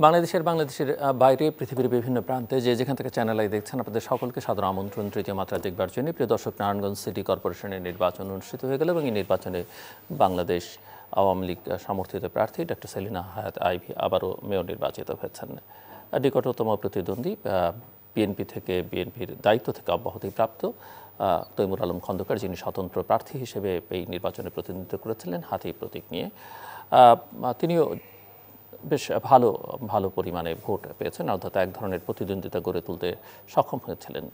বাংলাদেশের বাইরে পৃথিবীর বিভিন্ন প্রান্তে যেখান থেকে চ্যানেল আই দেখছেন আপনাদের সকলকে সাদর আমন্ত্রণ তৃতীয় মাত্রা দেখবার জন্য। প্রিয় দর্শক, নারায়ণগঞ্জ সিটি কর্পোরেশনের নির্বাচন অনুষ্ঠিত হয়ে গেল এবং এই নির্বাচনে বাংলাদেশ আওয়ামী লীগ সমর্থিত প্রার্থী ডক্টর সেলিনা হায়াত আইভী আবারও মেয়র নির্বাচিত হয়েছেন। নিকটতম প্রতিদ্বন্দ্বী বিএনপি থেকে বিএনপির দায়িত্ব থেকে অব্যাহতিপ্রাপ্ত তৈমুর আলম খন্দকার, যিনি স্বতন্ত্র প্রার্থী হিসেবে এই নির্বাচনে প্রতিনিধিত্ব করেছিলেন হাতি প্রতীক নিয়ে, তিনিও বেশ ভালো পরিমাণে ভোট পেয়েছেন, অর্থাৎ এক ধরনের প্রতিদ্বন্দ্বিতা গড়ে তুলতে সক্ষম হয়েছিলেন।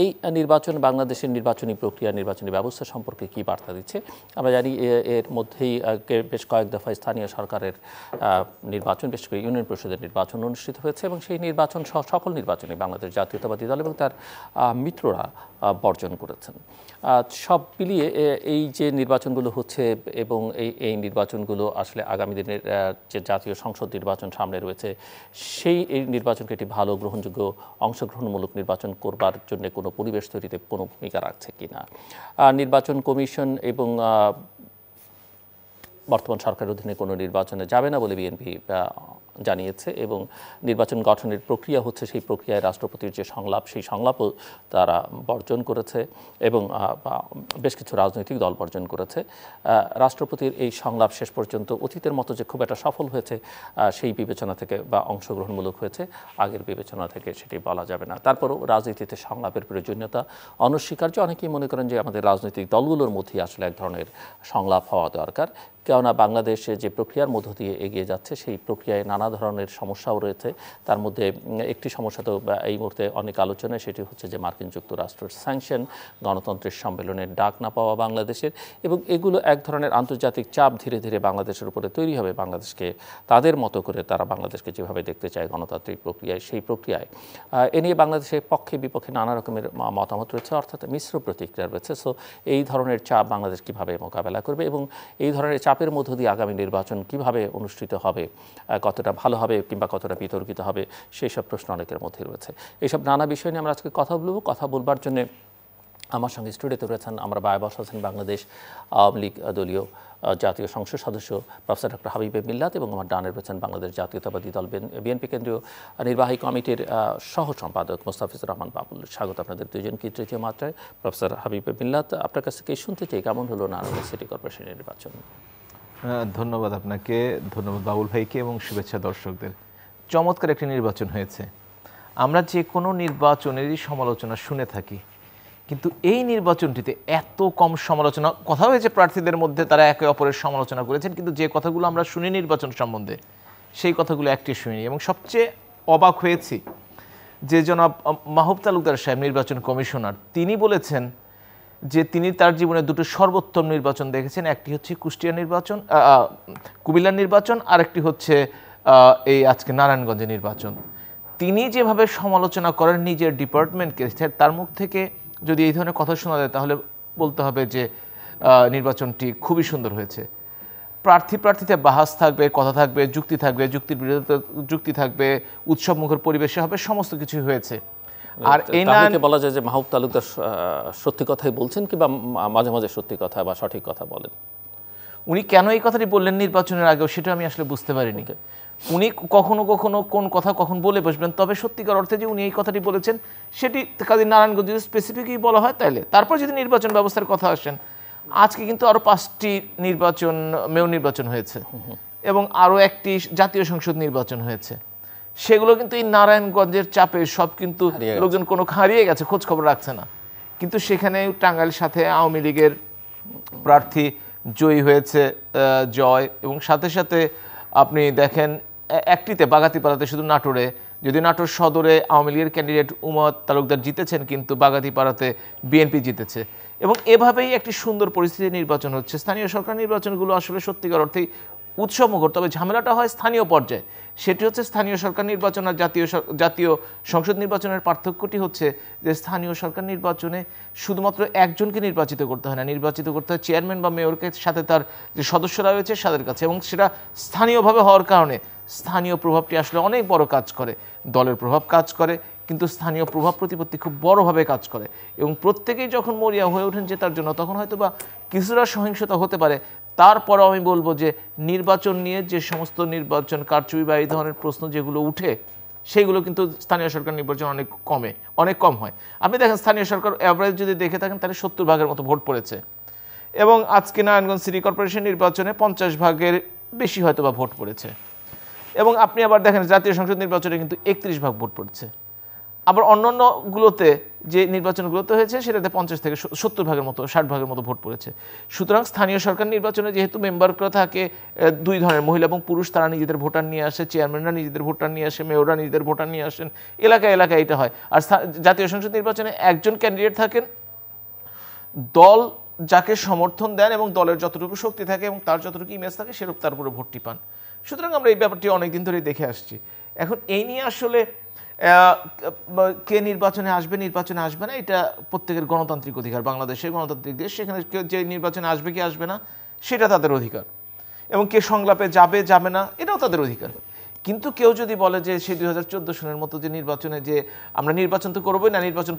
এই নির্বাচন বাংলাদেশের নির্বাচনী প্রক্রিয়া, নির্বাচনী ব্যবস্থা সম্পর্কে কী বার্তা দিচ্ছে আমরা জানি। এর মধ্যেই বেশ কয়েক দফায় স্থানীয় সরকারের নির্বাচন, বিশেষ করে ইউনিয়ন পরিষদের নির্বাচন অনুষ্ঠিত হয়েছে এবং সেই নির্বাচন সহ সকল নির্বাচনে বাংলাদেশ জাতীয়তাবাদী দল এবং তার মিত্ররা বর্জন করেছেন। সব মিলিয়ে এই যে নির্বাচনগুলো হচ্ছে এবং এই নির্বাচনগুলো আসলে আগামী দিনের যে জাতীয় সংসদ নির্বাচন সামনে রয়েছে, এই নির্বাচনকে একটি ভালো গ্রহণযোগ্য অংশগ্রহণমূলক নির্বাচন করবার জন্য কোনো পরিবেশ তৈরিতে কোনো ভূমিকা রাখছে কিনা। নির্বাচন কমিশন এবং বর্তমান সরকারের অধীনে কোনো নির্বাচনে যাবে না বলে বিএনপি জানিয়েছে এবং নির্বাচন গঠনের প্রক্রিয়া হচ্ছে, সেই প্রক্রিয়ায় রাষ্ট্রপতির যে সংলাপ, সেই সংলাপও তারা বর্জন করেছে এবং বেশ কিছু রাজনৈতিক দল বর্জন করেছে। রাষ্ট্রপতির এই সংলাপ শেষ পর্যন্ত অতীতের মতো যে খুব একটা সফল হয়েছে সেই বিবেচনা থেকে বা অংশগ্রহণমূলক হয়েছে আগের বিবেচনা থেকে সেটি বলা যাবে না। তারপরও রাজনীতিতে সংলাপের প্রয়োজনীয়তা অনস্বীকার্য। অনেকেই মনে করেন যে আমাদের রাজনৈতিক দলগুলোর মধ্যেই আসলে এক ধরনের সংলাপ হওয়া দরকার, কেননা বাংলাদেশে যে প্রক্রিয়ার মধ্য দিয়ে এগিয়ে যাচ্ছে সেই প্রক্রিয়ায় নানা ধরনের সমস্যাও রয়েছে। তার মধ্যে একটি সমস্যা তো এই মুহূর্তে অনেক আলোচনায়, সেটি হচ্ছে যে মার্কিন যুক্তরাষ্ট্রের স্যাংশন, গণতন্ত্রের সম্মেলনের ডাক না পাওয়া বাংলাদেশের, এবং এগুলো এক ধরনের আন্তর্জাতিক চাপ ধীরে ধীরে বাংলাদেশের উপরে তৈরি হবে। বাংলাদেশকে তাদের মতো করে তারা বাংলাদেশকে যেভাবে দেখতে চায় গণতান্ত্রিক প্রক্রিয়ায়, সেই প্রক্রিয়ায় এ নিয়ে বাংলাদেশের পক্ষে বিপক্ষে নানা রকমের মতামত রয়েছে, অর্থাৎ মিশ্র প্রতিক্রিয়া রয়েছে। সো এই ধরনের চাপ বাংলাদেশ কীভাবে মোকাবেলা করবে এবং এই ধরনের চাপের মধ্য দিয়ে আগামী নির্বাচন কিভাবে অনুষ্ঠিত হবে, কতটা ভালো হবে কিংবা কতটা বিতর্কিত হবে, সেই সব প্রশ্ন অনেকের মধ্যে রয়েছে। এইসব নানা বিষয় নিয়ে আমরা আজকে কথা বলবার জন্য আমার সঙ্গে স্টুডিওতে রয়েছেন আমরা বায়বস আছেন বাংলাদেশ আওয়ামী লীগ দলীয় জাতীয় সংসদ সদস্য প্রফেসর ডক্টর হাবিব মিল্লাত এবং আমার ডানে রয়েছেন বাংলাদেশ জাতীয়তাবাদী দল বিএনপি কেন্দ্রীয় নির্বাহী কমিটির সহ সম্পাদক মোস্তাফিজুর রহমান বাবুল। স্বাগত আপনাদের দুজনকে তৃতীয় মাত্রায়। প্রফেসর হাবিব মিল্লাত, আপনার কাছ থেকে শুনতে চাই কেমন হলো নারায়ণগঞ্জ সিটি কর্পোরেশনের নির্বাচন? ধন্যবাদ আপনাকে, ধন্যবাদ বাবুল ভাইকে এবং শুভেচ্ছা দর্শকদের। চমৎকার একটি নির্বাচন হয়েছে। আমরা যে কোনো নির্বাচনেরই সমালোচনা শুনে থাকি, কিন্তু এই নির্বাচনটিতে এত কম সমালোচনা। কথা হয়েছে প্রার্থীদের মধ্যে, তারা একে অপরের সমালোচনা করেছেন, কিন্তু যে কথাগুলো আমরা শুনি নির্বাচন সম্বন্ধে সেই কথাগুলো একটি শুনিনি। এবং সবচেয়ে অবাক হয়েছি যে জনাব মাহবুব তালুকদার সাহেব, নির্বাচন কমিশনার, তিনি বলেছেন যে তিনি তার জীবনে দুটো সর্বোত্তম নির্বাচন দেখেছেন। একটি হচ্ছে কুষ্টিয়া নির্বাচন, কুমিল্লার নির্বাচন, আর একটি হচ্ছে এই আজকে নারায়ণগঞ্জের নির্বাচন। তিনি যেভাবে সমালোচনা করেন নিজের ডিপার্টমেন্টকে, তার মুখ থেকে যদি এই ধরনের কথা শোনা যায় তাহলে বলতে হবে যে নির্বাচনটি খুবই সুন্দর হয়েছে। প্রার্থীতে বাহাস থাকবে, কথা থাকবে, যুক্তি থাকবে, যুক্তির বিরোধিতা যুক্তি থাকবে, উৎসবমুখর পরিবেশে হবে, সমস্ত কিছুই হয়েছে। আর এই বলা যায় যে মাহবুব তালুকদার সত্যি কথাই বলছেন কিংবা মাঝে মাঝে সত্যি কথা বা সঠিক কথা বলেন। উনি কেন এই কথাটি বললেন নির্বাচনের আগেও সেটা আমি আসলে বুঝতে পারিনি। উনি কখনো কখনো কোন কথা কখন বলে বসবেন, তবে সত্যিকার অর্থে যে উনি এই কথাটি বলেছেন সেটি কাজী নারায়ণগঞ্জ যদি স্পেসিফিকই বলা হয় তাহলে। তারপর যদি নির্বাচন ব্যবস্থার কথা আসেন, আজকে কিন্তু আরও 5টি মেয়র নির্বাচন হয়েছে এবং আরও একটি জাতীয় সংসদ নির্বাচন হয়েছে। সেগুলো কিন্তু এই নারায়ণগঞ্জের চাপে সব কিন্তু লোকজন কোনো হারিয়ে গেছে, খোঁজ খবর রাখছে না। কিন্তু সেখানে টাঙ্গাইলের সাথে আওয়ামী লীগের প্রার্থী জয়ী হয়েছে, জয়, এবং সাথে সাথে আপনি দেখেন একটিতে বাগাতিপাড়াতে, শুধু নাটোরে, যদি নাটোর সদরে আওয়ামী লীগের ক্যান্ডিডেট উমর তালুকদার জিতেছেন, কিন্তু বাগাতিপাড়াতে বিএনপি জিতেছে। এবং এভাবেই একটি সুন্দর পরিস্থিতি নির্বাচন হচ্ছে। স্থানীয় সরকার নির্বাচনগুলো আসলে সত্যিকার অর্থেই উৎসবমুখর, তবে ঝামেলাটা হয় স্থানীয় পর্যায়ে। সেটি হচ্ছে স্থানীয় সরকার নির্বাচন আর জাতীয় সংসদ নির্বাচনের পার্থক্যটি হচ্ছে যে স্থানীয় সরকার নির্বাচনে শুধুমাত্র একজনকে নির্বাচিত করতে হয় না, নির্বাচিত করতে হয় চেয়ারম্যান বা মেয়রকে, সাথে তার যে সদস্যরা রয়েছে তাদের কাছে, এবং সেটা স্থানীয়ভাবে হওয়ার কারণে স্থানীয় প্রভাবটি আসলে অনেক বড় কাজ করে। দলের প্রভাব কাজ করে, কিন্তু স্থানীয় প্রভাব প্রতিপত্তি খুব বড়ভাবে কাজ করে এবং প্রত্যেকেই যখন মরিয়া হয়ে ওঠেন জেতার জন্য, তখন হয়তো বা কিছুটা সহিংসতা হতে পারে, তারপরও আমি বলবো যে নির্বাচন নিয়ে যে সমস্ত নির্বাচন কারচুপি বা এই ধরনের প্রশ্ন যেগুলো উঠে সেইগুলো কিন্তু স্থানীয় সরকার নির্বাচন অনেক কম হয়। আপনি দেখেন স্থানীয় সরকার অ্যাভারেজ যদি দেখে থাকেন তাহলে 70% মতো ভোট পড়েছে, এবং আজকে নারায়ণগঞ্জ সিটি কর্পোরেশন নির্বাচনে 50% বেশি হয়তো বা ভোট পড়েছে। এবং আপনি আবার দেখেন জাতীয় সংসদ নির্বাচনে কিন্তু 31% ভোট পড়ছে। আবার অন্যান্যগুলোতে যে নির্বাচনগুলোতে হয়েছে সেটাতে 50 থেকে 70% মতো 60% মতো ভোট পড়েছে। সুতরাং স্থানীয় সরকার নির্বাচনে যেহেতু মেম্বাররা থাকে দুই ধরনের, মহিলা এবং পুরুষ, তারা নিজেদের ভোটার নিয়ে আসে, চেয়ারম্যানরা নিজেদের ভোটার নিয়ে আসে, মেয়ররা নিজেদের ভোটার নিয়ে আসেন, এলাকায় এটা হয়। আর জাতীয় সংসদ নির্বাচনে একজন ক্যান্ডিডেট থাকেন, দল যাকে সমর্থন দেন এবং দলের যতটুকু শক্তি থাকে এবং তার যতটুকু ইমেজ থাকে সেরকম তার উপরে ভোটটি পান। সুতরাং আমরা এই ব্যাপারটি অনেকদিন ধরেই দেখে আসছি। এখন এই নিয়ে আসলে কে নির্বাচনে আসবে না, এটা প্রত্যেকের গণতান্ত্রিক অধিকার। বাংলাদেশের গণতান্ত্রিক দেশ, সেখানে কেউ যে নির্বাচনে আসবে কি আসবে না সেটা তাদের অধিকার, এবং কে সংলাপে যাবে না এটাও তাদের অধিকার। কিন্তু কেউ যদি বলে যে সেই 2014 সনের মতো যে নির্বাচনে যে আমরা নির্বাচন তো করবোই না, নির্বাচন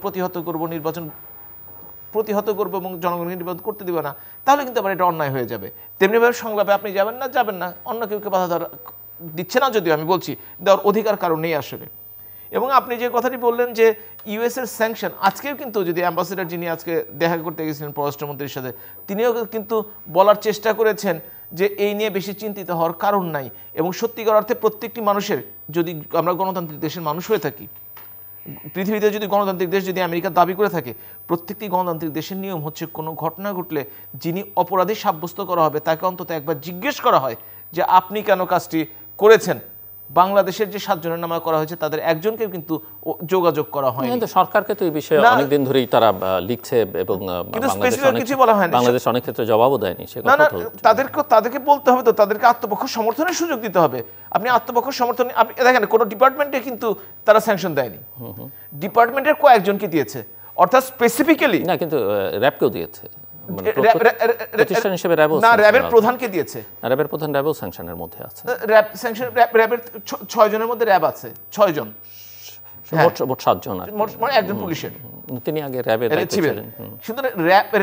প্রতিহত করবো এবং জনগণকে নির্বাচন করতে দিবে না, তাহলে কিন্তু আবার এটা অন্যায় হয়ে যাবে। তেমনিভাবে সংলাপে আপনি যাবেন না, অন্য কেউকে বাধা দিচ্ছে না, যদিও আমি বলছি দেওয়ার অধিকার কারণ নেই আসলে। এবং আপনি যে কথাটি বললেন যে ইউএস এর স্যাংশন, আজকেও কিন্তু যদি অ্যাম্বাসেডর যিনি আজকে দেখা করতে গেছিলেন পররাষ্ট্রমন্ত্রীর সাথে, তিনিও কিন্তু বলার চেষ্টা করেছেন যে এই নিয়ে বেশি চিন্তিত হওয়ার কারণ নাই, এবং সত্যিকার অর্থে প্রত্যেকটি মানুষের, যদি আমরা গণতান্ত্রিক দেশের মানুষ হয়ে থাকি, পৃথিবীতে যদি গণতান্ত্রিক দেশ যদি আমেরিকা দাবি করে থাকে, প্রত্যেকটি গণতান্ত্রিক দেশের নিয়ম হচ্ছে কোনো ঘটনা ঘটলে যিনি অপরাধী সাব্যস্ত করা হবে তাকে অন্তত একবার জিজ্ঞেস করা হয় যে আপনি কেন কাজটি করেছেন। বাংলাদেশের যে 7 জনের নামা করা হয়েছে তাদের একজনকেও কিন্তু যোগাযোগ করা হয়। কিন্তু সরকারকে তো এই বিষয়ে অনেকদিন ধরেই তারা লিখছে এবং বাংলাদেশ অনেক ক্ষেত্রে জবাবও দেয়নি। তাদেরকে বলতে হবে, তো তাদেরকে আত্মপক্ষ সমর্থনের সুযোগ দিতে হবে। আপনি আত্মপক্ষ সমর্থন, আপনি দেখেন কোনো ডিপার্টমেন্টে কিন্তু তারা স্যাংশন দেয়নি, ডিপার্টমেন্টের কয়েকজনকে দিয়েছে, অর্থাৎ স্পেসিফিক্যালি না, কিন্তু র্যাবকেও দিয়েছে প্রতিষ্ঠান হিসেবে। র্যাবের প্রধানকে দিয়েছে, র্যাবের প্রধান র্যাবও স্যাংশনের মধ্যে আছে। র্যাবের 6 জনের মধ্যে র্যাব আছে, 6 জন, মোট 7 জন, মানে একজন পুলিশের, তিনি আগে র্যাবের ছিলেন। সুতরাং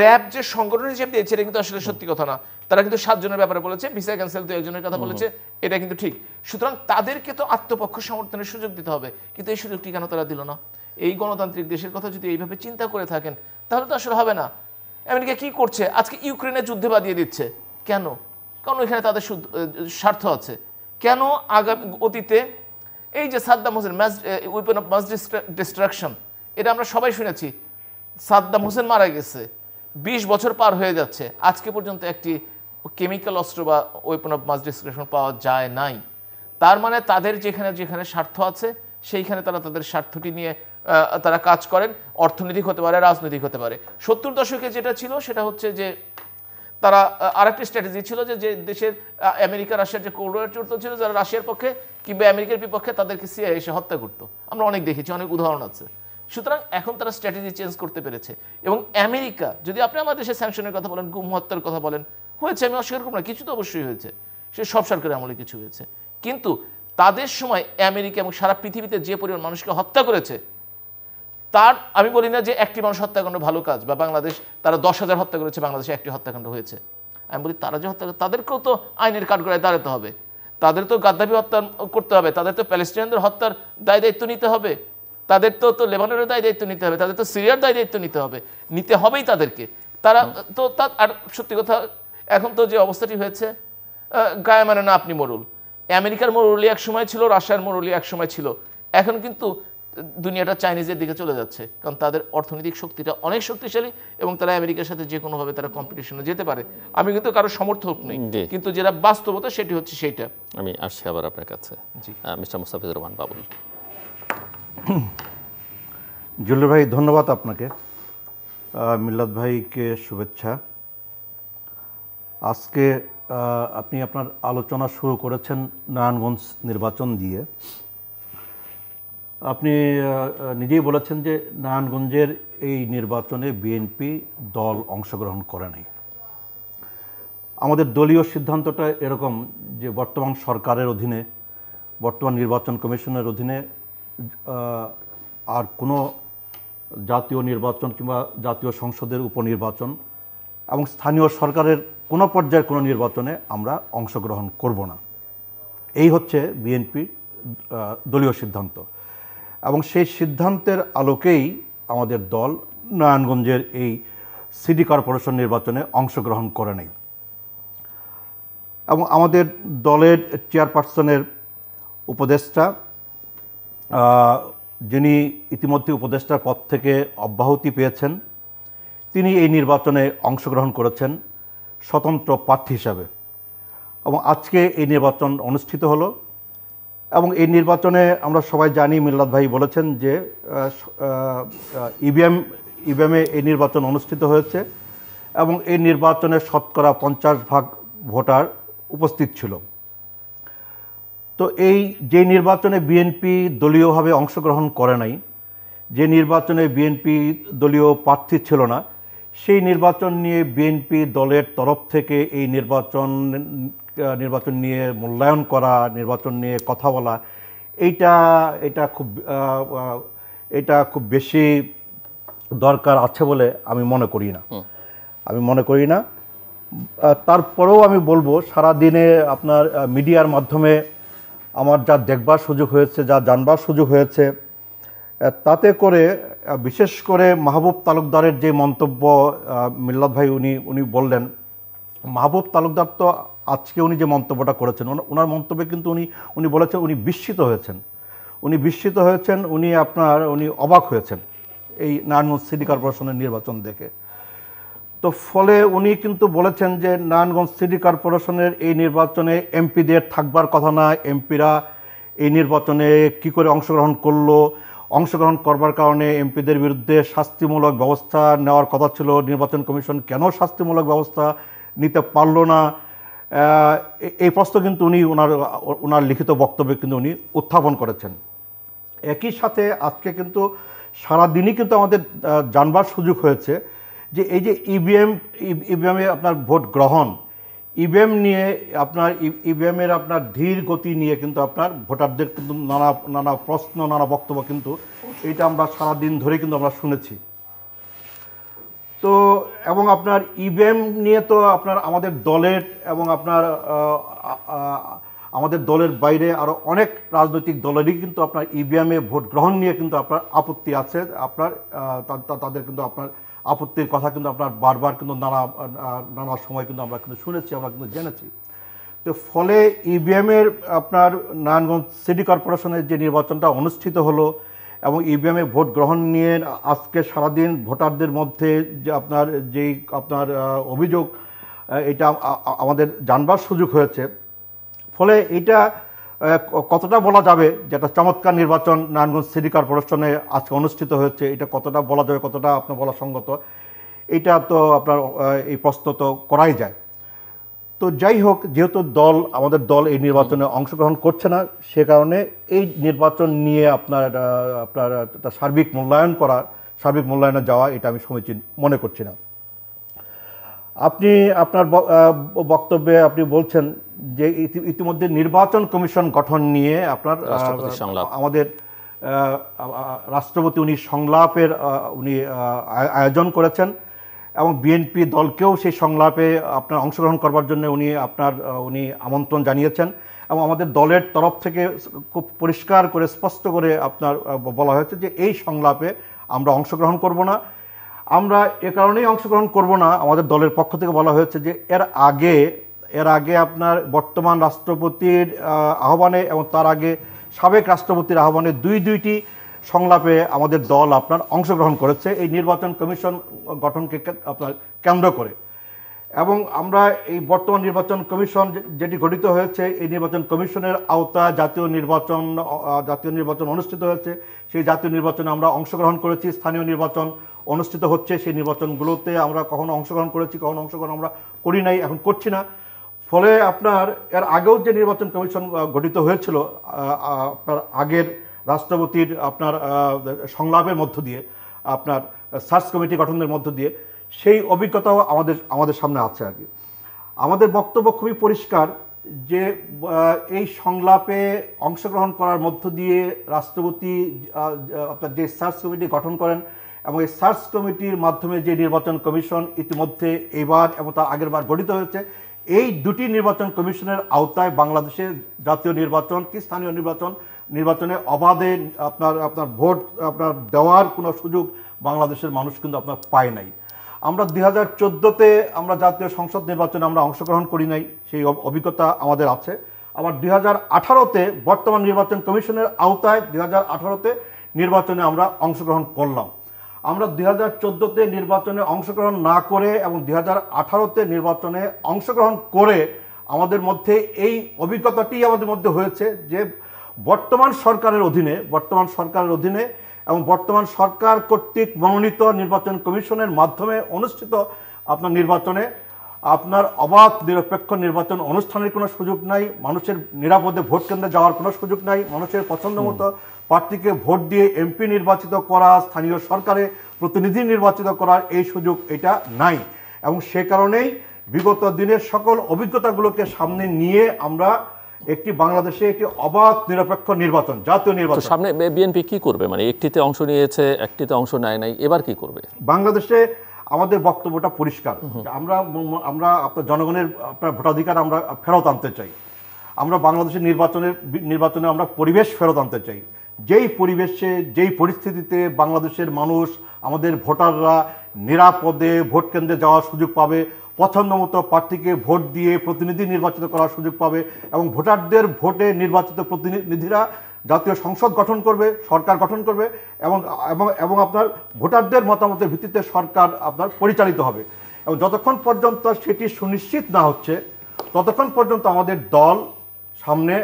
র্যাব যে সংগঠন হিসেবে দিয়েছে এটা কিন্তু আসলে সত্যি কথা না। তারা কিন্তু 7 জনের ব্যাপারে বলেছে, ভিসা ক্যান্সেল 2 একজনের কথা বলেছে, এটা কিন্তু ঠিক। সুতরাং তাদেরকে তো আত্মপক্ষ সমর্থনের সুযোগ দিতে হবে, কিন্তু এই সুযোগটি কেন তারা দিল না? এই গণতান্ত্রিক দেশের কথা যদি এইভাবে চিন্তা করে থাকেন তাহলে তো আসলে হবে না। আমেরিকা কি করছে? আজকে ইউক্রেনের যুদ্ধে বাদিয়ে দিচ্ছে কেন? কারণ এখানে তাদের স্বার্থ আছে। কেন অতীতে এই যে Saddam Hussein weapon of mass destruction, এটা আমরা সবাই শুনেছি। সাদ্দাম হোসেন মারা গেছে, 20 বছর পার হয়ে যাচ্ছে, আজকে পর্যন্ত একটি কেমিক্যাল অস্ত্র বা ওয়েপন অফ মাস ডিস্ট্রাকশন পাওয়া যায় নাই। তার মানে তাদের যেখানে স্বার্থ আছে সেইখানে তারা তাদের স্বার্থটি নিয়ে তারা কাজ করেন। অর্থনৈতিক হতে পারে, রাজনৈতিক হতে পারে। 70 দশকে যেটা ছিল সেটা হচ্ছে যে তারা আরেকটি স্ট্র্যাটেজি ছিল যে দেশের আমেরিকা রাশিয়ার যে কোল্ড ওয়ার চলছিল, যারা রাশিয়ার পক্ষে কিংবা আমেরিকার বিপক্ষে তাদেরকে সিআইএ এসে হত্যা করতো। আমরা অনেক দেখেছি, অনেক উদাহরণ আছে। সুতরাং এখন তারা স্ট্র্যাটেজি চেঞ্জ করতে পেরেছে। এবং আমেরিকা, যদি আপনি আমাদের দেশের স্যাংশনের কথা বলেন, গুম হত্যার কথা বলেন, হয়েছে, আমি অস্বীকার করব না, কিছু তো অবশ্যই হয়েছে, সে সব সরকারের আমলে কিছু হয়েছে। কিন্তু তাদের সময় আমেরিকা এবং সারা পৃথিবীতে যে পরিমাণ মানুষকে হত্যা করেছে, তার আমি বলি না যে একটি মানুষ হত্যাকাণ্ড ভালো কাজ, বা বাংলাদেশ তারা 10,000 হত্যা করেছে, বাংলাদেশে একটি হত্যাকাণ্ড হয়েছে। আমি বলি তারা যে হত্যা করে তাদেরকেও তো আইনের কাঠগড়ায় দাঁড়াতে হবে, তাদের তো গাদ্দাফি হত্যা করতে হবে, তাদের তো প্যালেস্টাইনদের হত্যার দায় দায়িত্ব নিতে হবে, তাদের তো লেবাননের দায় দায়িত্ব নিতে হবে, তাদের তো সিরিয়ার দায় দায়িত্ব নিতে হবেই তাদেরকে। তারা তো আর সত্যি কথা, এখন তো যে অবস্থাটি হয়েছে, গায়ে মানে না আপনি মরুল। আমেরিকার মরুলি এক সময় ছিল, রাশিয়ার মরুলি এক সময় ছিল, এখন কিন্তু দুনিয়াটা চাইনিজের দিকে চলে যাচ্ছে, কারণ তাদের অর্থনৈতিক শক্তিটা অনেক শক্তিশালী এবং তারা আমেরিকার সাথে যে কোনোভাবে তারা কম্পিটিশনে যেতে পারে। আমি কিন্তু কারো সমর্থক নেই, কিন্তু যেটা বাস্তবতা সেটি হচ্ছে সেইটা। আমি আসছি আবার আপনার কাছে, মিস্টার মুস্তাফিজুর রহমান বাবুল। জুয়েল ভাই ধন্যবাদ আপনাকে, মিল্লাত ভাইকে শুভেচ্ছা। আজকে আপনি আপনার আলোচনা শুরু করেছেন নারায়ণগঞ্জ নির্বাচন দিয়ে। আপনি নিজেই বলেছেন যে নারায়ণগঞ্জের এই নির্বাচনে বিএনপি দল অংশগ্রহণ করে নাই। আমাদের দলীয় সিদ্ধান্তটা এরকম যে বর্তমান সরকারের অধীনে, বর্তমান নির্বাচন কমিশনের অধীনে আর কোনো জাতীয় নির্বাচন কিংবা জাতীয় সংসদের উপনির্বাচন এবং স্থানীয় সরকারের কোনো পর্যায়ের কোনো নির্বাচনে আমরা অংশগ্রহণ করব না। এই হচ্ছে বিএনপির দলীয় সিদ্ধান্ত, এবং সেই সিদ্ধান্তের আলোকেই আমাদের দল নারায়ণগঞ্জের এই সিটি কর্পোরেশন নির্বাচনে অংশগ্রহণ করে নাই। এবং আমাদের দলের চেয়ারপারসনের উপদেষ্টা, যিনি ইতিমধ্যে উপদেষ্টার পদ থেকে অব্যাহতি পেয়েছেন, তিনি এই নির্বাচনে অংশগ্রহণ করেছেন স্বতন্ত্র প্রার্থী হিসাবে, এবং আজকে এই নির্বাচন অনুষ্ঠিত হলো। এবং এই নির্বাচনে আমরা সবাই জানি, মিল্লাত ভাই বলেছেন যে ইভিএমে এই নির্বাচন অনুষ্ঠিত হয়েছে, এবং এই নির্বাচনে শতকরা 50% ভোটার উপস্থিত ছিল। তো এই যে নির্বাচনে বিএনপি দলীয়ভাবে অংশগ্রহণ করে নাই, যে নির্বাচনে বিএনপি দলীয় প্রার্থী ছিল না, সেই নির্বাচন নিয়ে বিএনপি দলের তরফ থেকে এই নির্বাচন নিয়ে মূল্যায়ন করা, নির্বাচন নিয়ে কথা বলা, এটা খুব বেশি দরকার আছে বলে আমি মনে করি না। তারপরেও আমি বলবো, সারাদিনে আপনার মিডিয়ার মাধ্যমে আমার যা দেখবার সুযোগ হয়েছে, যা জানবার সুযোগ হয়েছে, তাতে করে বিশেষ করে মাহবুব তালুকদারের যে মন্তব্য মিল্লাত ভাই উনি বললেন, মাহবুব তালুকদার তো আজকে উনি যে মন্তব্যটা করেছেন, ওনার মন্তব্যে কিন্তু উনি বলেছেন উনি বিস্মিত হয়েছেন, উনি অবাক হয়েছেন এই নারায়ণগঞ্জ সিটি কর্পোরেশনের নির্বাচন দেখে। তো ফলে উনি কিন্তু বলেছেন যে নারায়ণগঞ্জ সিটি কর্পোরেশনের এই নির্বাচনে এমপিদের থাকবার কথা না, এমপিরা এই নির্বাচনে কি করে অংশগ্রহণ করবার কারণে এমপিদের বিরুদ্ধে শাস্তিমূলক ব্যবস্থা নেওয়ার কথা ছিল, নির্বাচন কমিশন কেন শাস্তিমূলক ব্যবস্থা নিতে পারল না, এই প্রশ্ন কিন্তু উনি ওনার লিখিত বক্তব্যে কিন্তু উনি উত্থাপন করেছেন। একই সাথে আজকে কিন্তু সারাদিনই কিন্তু আমাদের জানবার সুযোগ হয়েছে যে এই যে ইভিএমে আপনার ভোট গ্রহণ, ইভিএমের আপনার ধীর গতি নিয়ে কিন্তু আপনার ভোটারদের কিন্তু নানা প্রশ্ন, নানা বক্তব্য কিন্তু এইটা আমরা সারাদিন ধরে কিন্তু আমরা শুনেছি। তো এবং আপনার ইভিএম নিয়ে তো আপনার আমাদের দলের এবং আমাদের দলের বাইরে আরও অনেক রাজনৈতিক দলেরই কিন্তু আপনার ইভিএমে ভোট গ্রহণ নিয়ে কিন্তু আপনার আপত্তি আছে। তাদের কিন্তু আপনার আপত্তির কথা কিন্তু আপনার বারবার কিন্তু নানা সময় কিন্তু আমরা কিন্তু শুনেছি, আমরা কিন্তু জেনেছি। তো ফলে ইভিএমের আপনার নারায়ণগঞ্জ সিটি কর্পোরেশনের যে নির্বাচনটা অনুষ্ঠিত হলো এবং ইভিএমে ভোট গ্রহণ নিয়ে আজকে সারাদিন ভোটারদের মধ্যে যে আপনার অভিযোগ, এটা আমাদের জানবার সুযোগ হয়েছে। ফলে এটা কতটা বলা যাবে যেটা চমৎকার নির্বাচন নারায়ণগঞ্জ সিটি কর্পোরেশনে আজকে অনুষ্ঠিত হয়েছে, এটা কতটা বলা যাবে, কতটা আপনার বলা সঙ্গত, এটা তো আপনার এই প্রশ্ন তো করাই যায়। তো যাই হোক, যেহেতু আমাদের দল এই নির্বাচনে অংশগ্রহণ করছে না, সে কারণে এই নির্বাচন নিয়ে আপনার সার্বিক মূল্যায়নে যাওয়া এটা আমি সমীচীন মনে করছি না। আপনি আপনার বক্তব্যে আপনি বলছেন যে ইতিমধ্যে নির্বাচন কমিশন গঠন নিয়ে আপনার আমাদের রাষ্ট্রপতি উনি সংলাপের আয়োজন করেছেন, এবং বিএনপি দলকেও সেই সংলাপে আপনার অংশগ্রহণ করবার জন্য উনি আমন্ত্রণ জানিয়েছেন, এবং আমাদের দলের তরফ থেকে খুব পরিষ্কার করে স্পষ্ট করে আপনার বলা হয়েছে যে এই সংলাপে আমরা অংশগ্রহণ করব না। আমরা এ কারণেই অংশগ্রহণ করব না, আমাদের দলের পক্ষ থেকে বলা হয়েছে যে এর আগে আপনার বর্তমান রাষ্ট্রপতির আহ্বানে এবং তার আগে সাবেক রাষ্ট্রপতির আহ্বানে দুইটি সংলাপে আমাদের দল আপনার অংশগ্রহণ করেছে এই নির্বাচন কমিশন গঠনকে আপনার কেন্দ্র করে। এবং আমরা এই বর্তমান নির্বাচন কমিশন যেটি গঠিত হয়েছে, এই নির্বাচন কমিশনের আওতায় জাতীয় নির্বাচন অনুষ্ঠিত হয়েছে, সেই জাতীয় নির্বাচনে আমরা অংশগ্রহণ করেছি। স্থানীয় নির্বাচন অনুষ্ঠিত হচ্ছে, সেই নির্বাচনগুলোতে আমরা কখনো অংশগ্রহণ করেছি, কখনো অংশগ্রহণ আমরা করি নাই, এখন করছি না। ফলে আপনার এর আগেও যে নির্বাচন কমিশন গঠিত হয়েছিল আপনার আগের রাষ্ট্রপতির আপনার সংলাপের মধ্য দিয়ে, আপনার সার্চ কমিটি গঠনের মধ্য দিয়ে, সেই অভিজ্ঞতাও আমাদের সামনে আছে আর কি। আমাদের বক্তব্য খুবই পরিষ্কার যে এই সংলাপে অংশগ্রহণ করার মধ্য দিয়ে রাষ্ট্রপতি আপনার যে সার্চ কমিটি গঠন করেন এবং এই সার্চ কমিটির মাধ্যমে যে নির্বাচন কমিশন ইতিমধ্যে এবার এবং তার আগের বার গঠিত হয়েছে, এই দুটি নির্বাচন কমিশনের আওতায় বাংলাদেশের জাতীয় নির্বাচন কি স্থানীয় নির্বাচনে অবাধে আপনার ভোট দেওয়ার কোনো সুযোগ বাংলাদেশের মানুষ কিন্তু আপনার পায় নাই। আমরা 2014-তে আমরা জাতীয় সংসদ নির্বাচনে আমরা অংশগ্রহণ করি নাই, সেই অভিজ্ঞতা আমাদের আছে। আবার 2018-তে বর্তমান নির্বাচন কমিশনের আওতায় 2018-তে নির্বাচনে আমরা অংশগ্রহণ করলাম। আমরা 2014-তে নির্বাচনে অংশগ্রহণ না করে এবং 2018-তে নির্বাচনে অংশগ্রহণ করে আমাদের মধ্যে এই অভিজ্ঞতাটি আমাদের মধ্যে হয়েছে যে বর্তমান সরকারের অধীনে এবং বর্তমান সরকার কর্তৃক মনোনীত নির্বাচন কমিশনের মাধ্যমে অনুষ্ঠিত আপনার নির্বাচনে আপনার অবাধ নিরপেক্ষ নির্বাচন অনুষ্ঠানের কোনো সুযোগ নাই, মানুষের নিরাপদে ভোট কেন্দ্রে যাওয়ার কোনো সুযোগ নাই, মানুষের পছন্দ মতো প্রার্থীকে ভোট দিয়ে এমপি নির্বাচিত করা, স্থানীয় সরকারে প্রতিনিধি নির্বাচিত করার এই সুযোগ এটা নাই। এবং সে কারণেই বিগত দিনের সকল অভিজ্ঞতাগুলোকে সামনে নিয়ে আমরা বাংলাদেশে একটি অবাধ নিরপেক্ষ নির্বাচন, জাতীয় নির্বাচন। সামনে বিএনপি কি করবে, মানে একটিতে অংশ নিয়েছে, একটিতে অংশ নেয় নাই, এবার কি করবে? বাংলাদেশে আমাদের বক্তব্যটা পরিষ্কার, আমরা আপনার জনগণের আপনার ভোটাধিকার আমরা ফেরত আনতে চাই। আমরা বাংলাদেশের নির্বাচনে আমরা পরিবেশ ফেরত আনতে চাই, যেই পরিবেশে যেই পরিস্থিতিতে বাংলাদেশের মানুষ, আমাদের ভোটাররা নিরাপদে ভোট কেন্দ্রে যাওয়ার সুযোগ পাবে, পছন্দ মতো প্রার্থীকে ভোট দিয়ে প্রতিনিধি নির্বাচিত করার সুযোগ পাবে এবং ভোটারদের ভোটে নির্বাচিত প্রতিনিধিরা জাতীয় সংসদ গঠন করবে, সরকার গঠন করবে এবং এবং এবং আপনার ভোটারদের মতামতের ভিত্তিতে সরকার আপনার পরিচালিত হবে। এবং যতক্ষণ পর্যন্ত সেটি সুনিশ্চিত না হচ্ছে ততক্ষণ পর্যন্ত আমাদের দল সামনে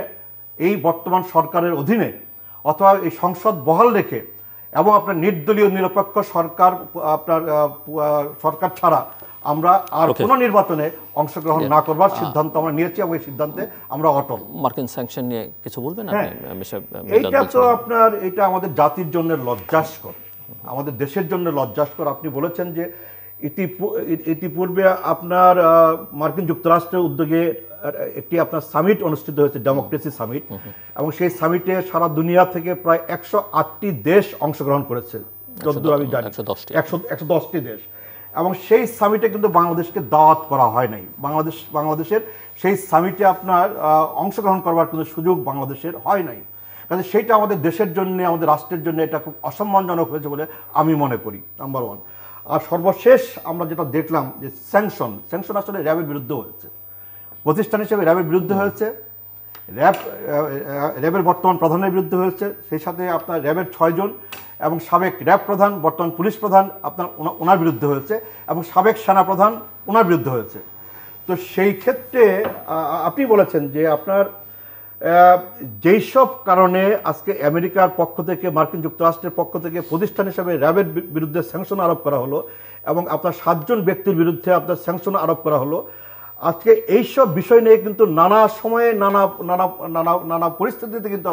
এই বর্তমান সরকারের অধীনে অথবা এই সংসদ বহাল রেখে এবং আপনার নির্দলীয় নিরপেক্ষ সরকার ছাড়া আমরা আর কোনো নির্বাচনে অংশগ্রহণ না করবার সিদ্ধান্ত আমরা নিয়েছি এবং এই সিদ্ধান্তে আমরা অটল। মার্কিন স্যাংশন নিয়ে কিছু বলবেন আপনি? এইটা তো এটা আমাদের জাতির জন্য লজ্জাস্কর, আমাদের দেশের জন্য লজ্জাস্কর। আপনি বলেছেন যে ইতিপূর্বে আপনার মার্কিন যুক্তরাষ্ট্রের উদ্যোগে একটি আপনার সামিট অনুষ্ঠিত হয়েছে, ডেমোক্রেসি সামিট, এবং সেই সামিটে সারা দুনিয়া থেকে প্রায় 108টি দেশ অংশগ্রহণ করেছে, 110টি দেশ। এবং সেই সামিটে কিন্তু বাংলাদেশকে দাওয়াত করা হয় নাই। বাংলাদেশের সেই সামিটে আপনার অংশগ্রহণ করবার কোনো সুযোগ বাংলাদেশের হয় নাই। কাজে সেইটা আমাদের দেশের জন্য, আমাদের রাষ্ট্রের জন্য এটা খুব অসম্মানজনক হয়েছে বলে আমি মনে করি, নাম্বার ওয়ান। আর সর্বশেষ আমরা যেটা দেখলাম যে স্যাংশন আসলে র্যাবের বিরুদ্ধে হয়েছে, প্রতিষ্ঠান হিসেবে র্যাবের বিরুদ্ধে হয়েছে, র্যাবের বর্তমান প্রধানের বিরুদ্ধে হয়েছে, সেই সাথে আপনার র্যাবের 6 জন এবং সাবেক র্যাব প্রধান, বর্তমান পুলিশ প্রধান আপনার ওনার বিরুদ্ধে হয়েছে এবং সাবেক সেনা প্রধান ওনার বিরুদ্ধে হয়েছে। তো সেই ক্ষেত্রে আপনি বলেছেন যে আপনার যেই সব কারণে আজকে আমেরিকার পক্ষ থেকে, মার্কিন যুক্তরাষ্ট্রের পক্ষ থেকে প্রতিষ্ঠান হিসেবে র্যাবের বিরুদ্ধে স্যাংশন আরোপ করা হলো এবং আপনার 7 জন ব্যক্তির বিরুদ্ধে আপনার স্যাংশন আরোপ করা হলো। আজকে এইসব বিষয় নিয়ে কিন্তু নানা সময়ে নানা পরিস্থিতিতে কিন্তু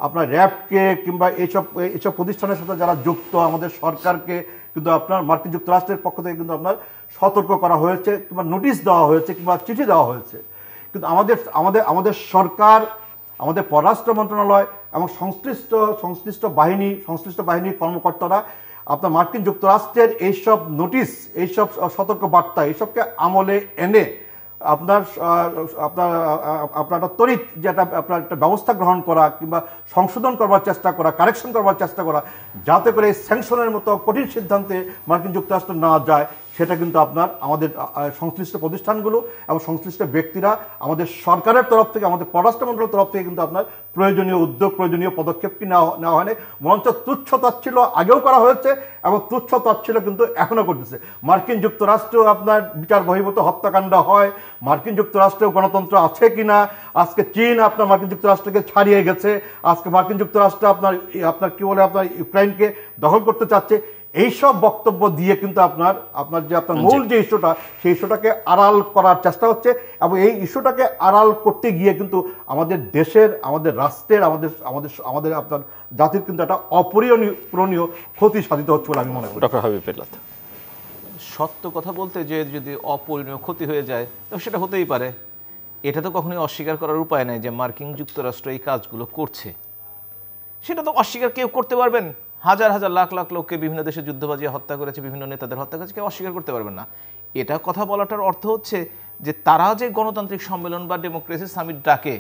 আপনার র্যাবকে কিংবা এইসব প্রতিষ্ঠানের সাথে যারা যুক্ত আমাদের সরকারকে কিন্তু আপনার মার্কিন যুক্তরাষ্ট্রের পক্ষ থেকে কিন্তু আপনার সতর্ক করা হয়েছে কিংবা নোটিশ দেওয়া হয়েছে কিংবা চিঠি দেওয়া হয়েছে। কিন্তু আমাদের সরকার, আমাদের পররাষ্ট্র মন্ত্রণালয় এবং সংশ্লিষ্ট বাহিনী কর্মকর্তারা আপনার মার্কিন যুক্তরাষ্ট্রের এইসব নোটিশ, এইসব সতর্ক বার্তা, এইসবকে আমলে এনে আপনার একটা তড়িৎ যেটা আপনার একটা ব্যবস্থা গ্রহণ করা কিংবা সংশোধন করবার চেষ্টা করা, কারেকশন করবার চেষ্টা করা, যাতে করে স্যাংশনের মতো কঠিন সিদ্ধান্তে মার্কিন যুক্তরাষ্ট্র না যায়, সেটা কিন্তু আপনার আমাদের সংশ্লিষ্ট প্রতিষ্ঠানগুলো এবং সংশ্লিষ্ট ব্যক্তিরা আমাদের সরকারের তরফ থেকে, আমাদের পররাষ্ট্র মন্ত্রণালয়ের তরফ থেকে কিন্তু আপনার প্রয়োজনীয় উদ্যোগ, প্রয়োজনীয় পদক্ষেপটি নেওয়া হয়নি। বরঞ্চ তুচ্ছ তাচ্ছিল্য আগেও করা হয়েছে এবং তুচ্ছ তাচ্ছিল্য কিন্তু এখনও করতেছে। মার্কিন যুক্তরাষ্ট্রেও আপনার বিচার বহির্ভূত হত্যাকাণ্ড হয়, মার্কিন যুক্তরাষ্ট্রেও গণতন্ত্র আছে কিনা, আজকে চীন আপনার মার্কিন যুক্তরাষ্ট্রকে ছাড়িয়ে গেছে, আজকে মার্কিন যুক্তরাষ্ট্র আপনার কি বলে আপনার ইউক্রেনকে দখল করতে চাচ্ছে। এইসব বক্তব্য দিয়ে কিন্তু আপনার যে আপনার মূল যে ইস্যুটা, সেই ইস্যুটাকে আড়াল করার চেষ্টা হচ্ছে এবং এই ইস্যুটাকে আড়াল করতে গিয়ে কিন্তু আমাদের দেশের, আমাদের রাষ্ট্রের, আমাদের আপনার জাতির কিন্তু একটা অপরিণীয় ক্ষতি সাধিত হচ্ছে বলে আমি মনে করি। ডক্টর হাবিব বিল্লাহ, সত্য কথা বলতে যে যদি অপরিণীয় ক্ষতি হয়ে যায় তো সেটা হতেই পারে, এটা তো কখনোই অস্বীকার করার উপায় নাই যে মার্কিন যুক্তরাষ্ট্র এই কাজগুলো করছে। সেটা তো অস্বীকার কেউ করতে পারবেন, হাজার হাজার লাখ লাখ লোককে বিভিন্ন দেশে যুদ্ধ বাজিয়ে হত্যা করেছে, বিভিন্ন নেতাদের হত্যা করেছে, কেউ অস্বীকার করতে পারবেন না। এটা কথা বলাটার অর্থ হচ্ছে যে তারা যে গণতান্ত্রিক সম্মেলন বা ডেমোক্রেসি সামিট ডাকে,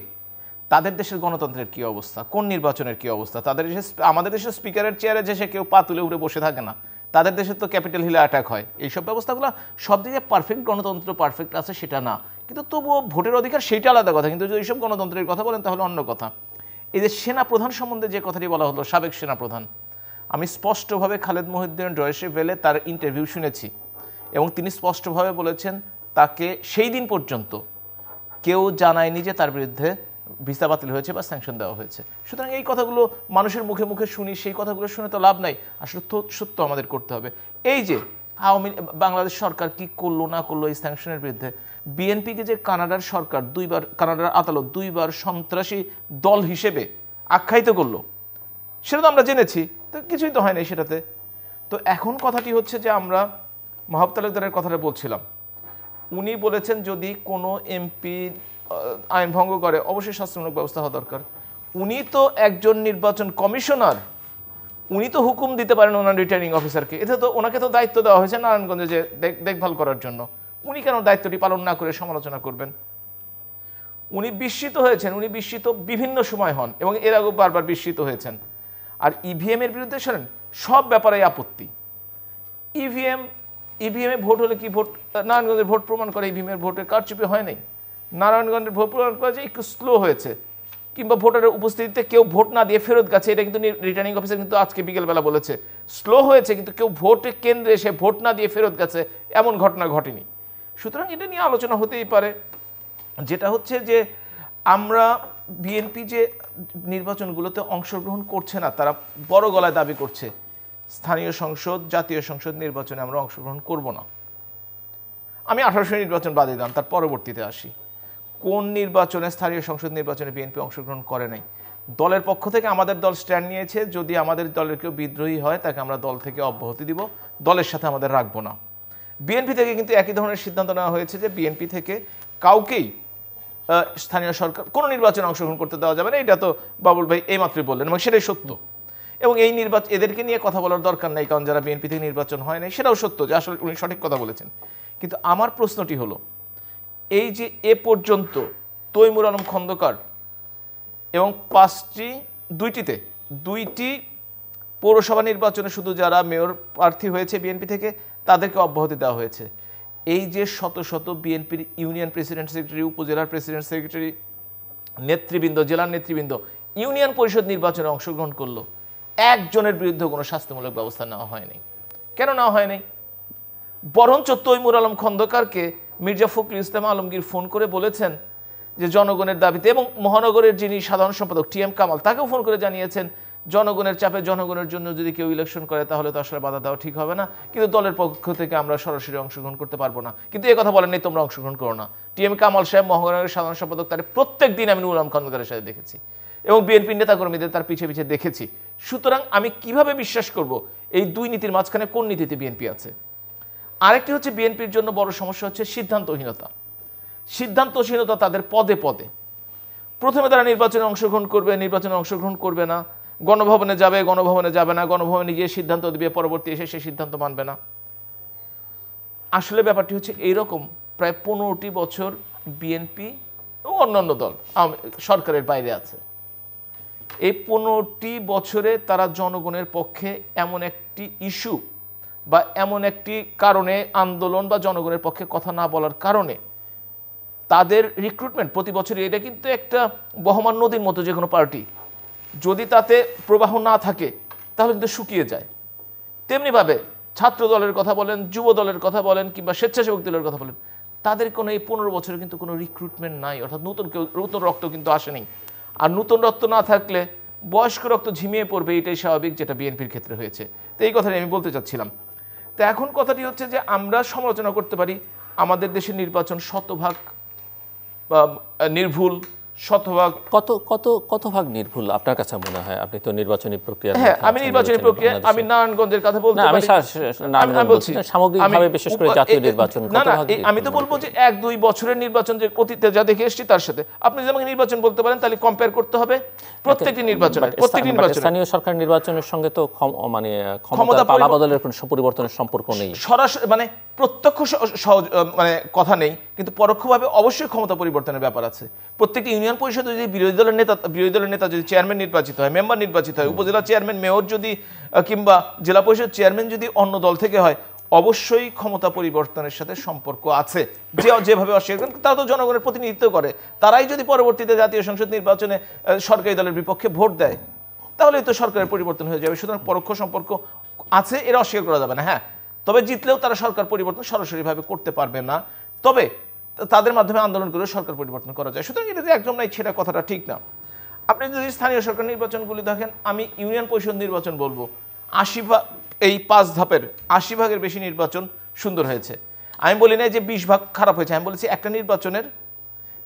তাদের দেশের গণতন্ত্রের কি অবস্থা, কোন নির্বাচনের কি অবস্থা, তাদের দেশে আমাদের দেশের স্পিকারের চেয়ারে যে সে কেউ পা তুলে উঠে বসে থাকে না, তাদের দেশে তো ক্যাপিটাল হিলে অ্যাটাক হয়। এইসব ব্যবস্থাগুলো সব দিকে পারফেক্ট গণতন্ত্র পারফেক্ট আছে সেটা না, কিন্তু তবুও ভোটের অধিকার সেইটা আলাদা কথা। কিন্তু যদি এইসব গণতন্ত্রের কথা বলেন তাহলে অন্য কথা। এই যে সেনা প্রধান সম্বন্ধে যে কথাটি বলা হলো, সাবেক সেনা প্রধান, আমি স্পষ্টভাবে খালেদ মহিউদ্দিন ডয়েশে ভেলে তার ইন্টারভিউ শুনেছি এবং তিনি স্পষ্টভাবে বলেছেন তাকে সেই দিন পর্যন্ত কেউ জানায়নি যে তার বিরুদ্ধে ভিসা বাতিল হয়েছে বা স্যাংশন দেওয়া হয়েছে। সুতরাং এই কথাগুলো মানুষের মুখে মুখে শুনি, সেই কথাগুলো শুনে তো লাভ নাই, আসলে সত্য আমাদের করতে হবে। এই যে বাংলাদেশ সরকার কি করলো না করলো এই স্যাংশনের বিরুদ্ধে, বিএনপিকে যে কানাডার সরকার কানাডার আদালত দুইবার সন্ত্রাসী দল হিসেবে আখ্যায়িত করলো, সেটা তো আমরা জেনেছি, তো কিছুই তো হয়নি সেটাতে। তো এখন কথাটি হচ্ছে যে আমরা মাহবুব তালুকদারের কথাটা বলছিলাম, উনি বলেছেন যদি কোনো এমপি আইন ভঙ্গ করে অবশ্যই শাস্তিমূলক ব্যবস্থা হওয়া দরকার। উনি তো একজন নির্বাচন কমিশনার, উনি তো হুকুম দিতে পারেন ওনার রিটার্নিং অফিসারকে। এতে তো ওনাকে তো দায়িত্ব দেওয়া হয়েছে নারায়ণগঞ্জে যে দেখভাল করার জন্য, উনি কেন দায়িত্বটি পালন না করে সমালোচনা করবেন? উনি বিস্মিত হয়েছেন, উনি বিস্মিত বিভিন্ন সময় হন এবং এর আগেও বারবার বিস্মিত হয়েছেন। আর ইভিএমের বিরুদ্ধে শোনেন সব ব্যাপারে আপত্তি। ইভিএমে ভোট হলে কি ভোট, নারায়ণগঞ্জের ভোট প্রমাণ করে ইভিএমের ভোটের কারচুপি হয় নাই, নারায়ণগঞ্জের ভোট প্রমাণ করে যে একটু স্লো হয়েছে, কিংবা ভোটারের উপস্থিতিতে কেউ ভোট না দিয়ে ফেরত গেছে, এটা কিন্তু রিটার্নিং অফিসার কিন্তু আজকে বিকেলবেলা বলেছে স্লো হয়েছে, কিন্তু কেউ ভোটের কেন্দ্রে এসে ভোট না দিয়ে ফেরত গেছে এমন ঘটনা ঘটেনি। সুতরাং এটা নিয়ে আলোচনা হতেই পারে। যেটা হচ্ছে যে আমরা বিএনপি যে নির্বাচনগুলোতে অংশগ্রহণ করছে না, তারা বড় গলায় দাবি করছে স্থানীয় সংসদ জাতীয় সংসদ নির্বাচনে আমরা অংশগ্রহণ করব না। আমি 1800 নির্বাচন বাদে দিলাম, তার পরবর্তীতে আসি। কোন নির্বাচনে, স্থানীয় সংসদ নির্বাচনে বিএনপি অংশগ্রহণ করে নাই? দলের পক্ষ থেকে আমাদের দল স্ট্যান্ড নিয়েছে, যদি আমাদের দলের কেউ বিদ্রোহী হয় তাকে আমরা দল থেকে অব্যাহতি দিব, দলের সাথে আমাদের রাখবো না। বিএনপি থেকে কিন্তু একই ধরনের সিদ্ধান্ত নেওয়া হয়েছে যে বিএনপি থেকে কাউকেই স্থানীয় সরকার কোনো নির্বাচনে অংশগ্রহণ করতে দেওয়া যাবে না। এটা তো বাবুল ভাই এইমাত্রই বললেন এবং সেটাই সত্য। এবং এই নির্বাচন এদেরকে নিয়ে কথা বলার দরকার নাই, কারণ যারা বিএনপি থেকে নির্বাচন হয় নাই সেটাও সত্য, যে আসলে উনি সঠিক কথা বলেছেন। কিন্তু আমার প্রশ্নটি হলো, এই যে এ পর্যন্ত তৈমুর আলম খন্দকার এবং দুইটি পৌরসভা নির্বাচনে শুধু যারা মেয়র প্রার্থী হয়েছে বিএনপি থেকে তাদেরকে অব্যাহতি দেওয়া হয়েছে। এই যে শত শত বিএনপির ইউনিয়ন প্রেসিডেন্ট সেক্রেটারি, উপজেলার প্রেসিডেন্ট সেক্রেটারি, নেতৃবৃন্দ, জেলার নেতৃবৃন্দ ইউনিয়ন পরিষদ নির্বাচনে অংশগ্রহণ করলো, একজনের বিরুদ্ধে কোনো শাস্তিমূলক ব্যবস্থা নেওয়া হয়নি। কেন নেওয়া হয়নি? বরঞ্চ তৈমুর আলম খন্দকারকে মির্জা ফখরুল ইসলাম আলমগীর ফোন করে বলেছেন যে জনগণের দাবিতে, এবং মহানগরের যিনি সাধারণ সম্পাদক টিএম কামাল তাকেও ফোন করে জানিয়েছেন জনগণের চাপে জনগণের জন্য যদি কেউ ইলেকশন করে তাহলে তো আসলে বাধা দেওয়া ঠিক হবে না, কিন্তু দলের পক্ষ থেকে আমরা সরাসরি অংশগ্রহণ করতে পারবো না। কিন্তু এই কথা বলেন নেই তোমরা অংশগ্রহণ করো না। টিএম কামাল সাহেব মহানগরের সাধারণ সম্পাদক, তার প্রত্যেক দিন আমি নূর আলম খন্দকারের সাথে দেখেছি এবং বিএনপি নেতাকর্মীদের তার পিছিয়ে পিছিয়ে দেখেছি। সুতরাং আমি কিভাবে বিশ্বাস করব এই দুই নীতির মাঝখানে কোন নীতিতে বিএনপি আছে? আরেকটি হচ্ছে বিএনপির জন্য বড় সমস্যা হচ্ছে সিদ্ধান্তহীনতা। সিদ্ধান্তহীনতা তাদের পদে পদে। প্রথমে তারা নির্বাচনে অংশগ্রহণ করবে না, গণভবনে যাবে না, গণভবনে গিয়ে সিদ্ধান্ত দিবে, পরবর্তী এসে সেই সিদ্ধান্ত মানবে না। আসলে ব্যাপারটি হচ্ছে এইরকম। প্রায় 15টি বছর বিএনপি ও অন্যান্য দল সরকারের বাইরে আছে। এই 15টি বছরে তারা জনগণের পক্ষে এমন একটি ইস্যু বা এমন একটি কারণে আন্দোলন বা জনগণের পক্ষে কথা না বলার কারণে তাদের রিক্রুটমেন্ট প্রতি বছরই, এটা কিন্তু একটা বহমান নদীর মতো, যে কোনো পার্টি যদি তাতে প্রবাহ না থাকে তাহলে কিন্তু শুকিয়ে যায়। তেমনিভাবে ছাত্র দলের কথা বলেন, যুব দলের কথা বলেন, কিংবা স্বেচ্ছাসেবক দলের কথা বলেন, তাদের কোনো এই 15 বছরে কিন্তু কোনো রিক্রুটমেন্ট নাই, অর্থাৎ নতুন রক্ত কিন্তু আসেনি। আর নতুন রক্ত না থাকলে বয়স্ক রক্ত ঝিমিয়ে পড়বে, এটাই স্বাভাবিক, যেটা বিএনপির ক্ষেত্রে হয়েছে। তো এই কথাটি আমি বলতে চাচ্ছিলাম। তো এখন কথাটি হচ্ছে যে আমরা সমালোচনা করতে পারি আমাদের দেশের নির্বাচন শতভাগ নির্ভুল, শতভাগ কত কত কত ভাগ নির্ভুল আপনার কাছে মনে হয়? আপনি তো নির্বাচনী প্রক্রিয়া, হ্যাঁ, আমি নির্বাচনী প্রক্রিয়া, আমি নারায়ণগঞ্জের কথা বলতে পারি। আমি বলছি সামগ্রিকভাবে, বিশেষ করে জাতীয় নির্বাচন না না, কত ভাগ আমি তো বলবো যে 1-2 বছরের নির্বাচন যে অতীতে যা দেখে এসেছি তার সাথে আপনি যদি আমাকে নির্বাচন বলতে পারেন তাহলে কম্পেয়ার করতে হবে প্রত্যেকটি নির্বাচনের। স্থানীয় সরকার নির্বাচনের সঙ্গে তো মানে ক্ষমতা পালাবদলের কোনো পরিবর্তনের সম্পর্ক নেই, সরাসরি মানে প্রত্যক্ষ মানে কথা নেই, কিন্তু পরোক্ষভাবে অবশ্যই ক্ষমতা পরিবর্তনের ব্যাপার আছে। প্রত্যেকটি ইউনিয়ন পরিষদে যদি বিরোধী দলের নেতা যদি চেয়ারম্যান নির্বাচিত হয়, মেম্বার নির্বাচিত হয়, উপজেলা চেয়ারম্যান, মেয়র যদি কিংবা জেলা পরিষদ চেয়ারম্যান যদি অন্য দল থেকে হয়, অবশ্যই ক্ষমতা পরিবর্তনের সাথে সম্পর্ক আছে। যেভাবে অস্বীকার করেন, তারা তো জনগণের প্রতিনিধিত্ব করে। তারাই যদি পরবর্তীতে জাতীয় সংসদ নির্বাচনে সরকারি দলের বিপক্ষে ভোট দেয়, তাহলে তো সরকারের পরিবর্তন হয়ে যাবে। সুতরাং পরোক্ষ সম্পর্ক আছে, এরা অস্বীকার করা যাবে না। হ্যাঁ, তবে জিতলেও তারা সরকার পরিবর্তন সরাসরিভাবে করতে পারবে না, তবে তাদের মাধ্যমে আন্দোলন করে সরকার পরিবর্তন করা যায়। সুতরাং এটা যে একদম নাই সেটা কথাটা ঠিক না। আপনি যদি স্থানীয় সরকার নির্বাচনগুলি দেখেন, আমি ইউনিয়ন পরিষদ নির্বাচন বলবো 80 ভাগ, এই 5 ধাপের 80 ভাগের বেশি নির্বাচন সুন্দর হয়েছে। আমি বলি না যে 20 ভাগ খারাপ হয়েছে, আমি বলেছি একটা নির্বাচনের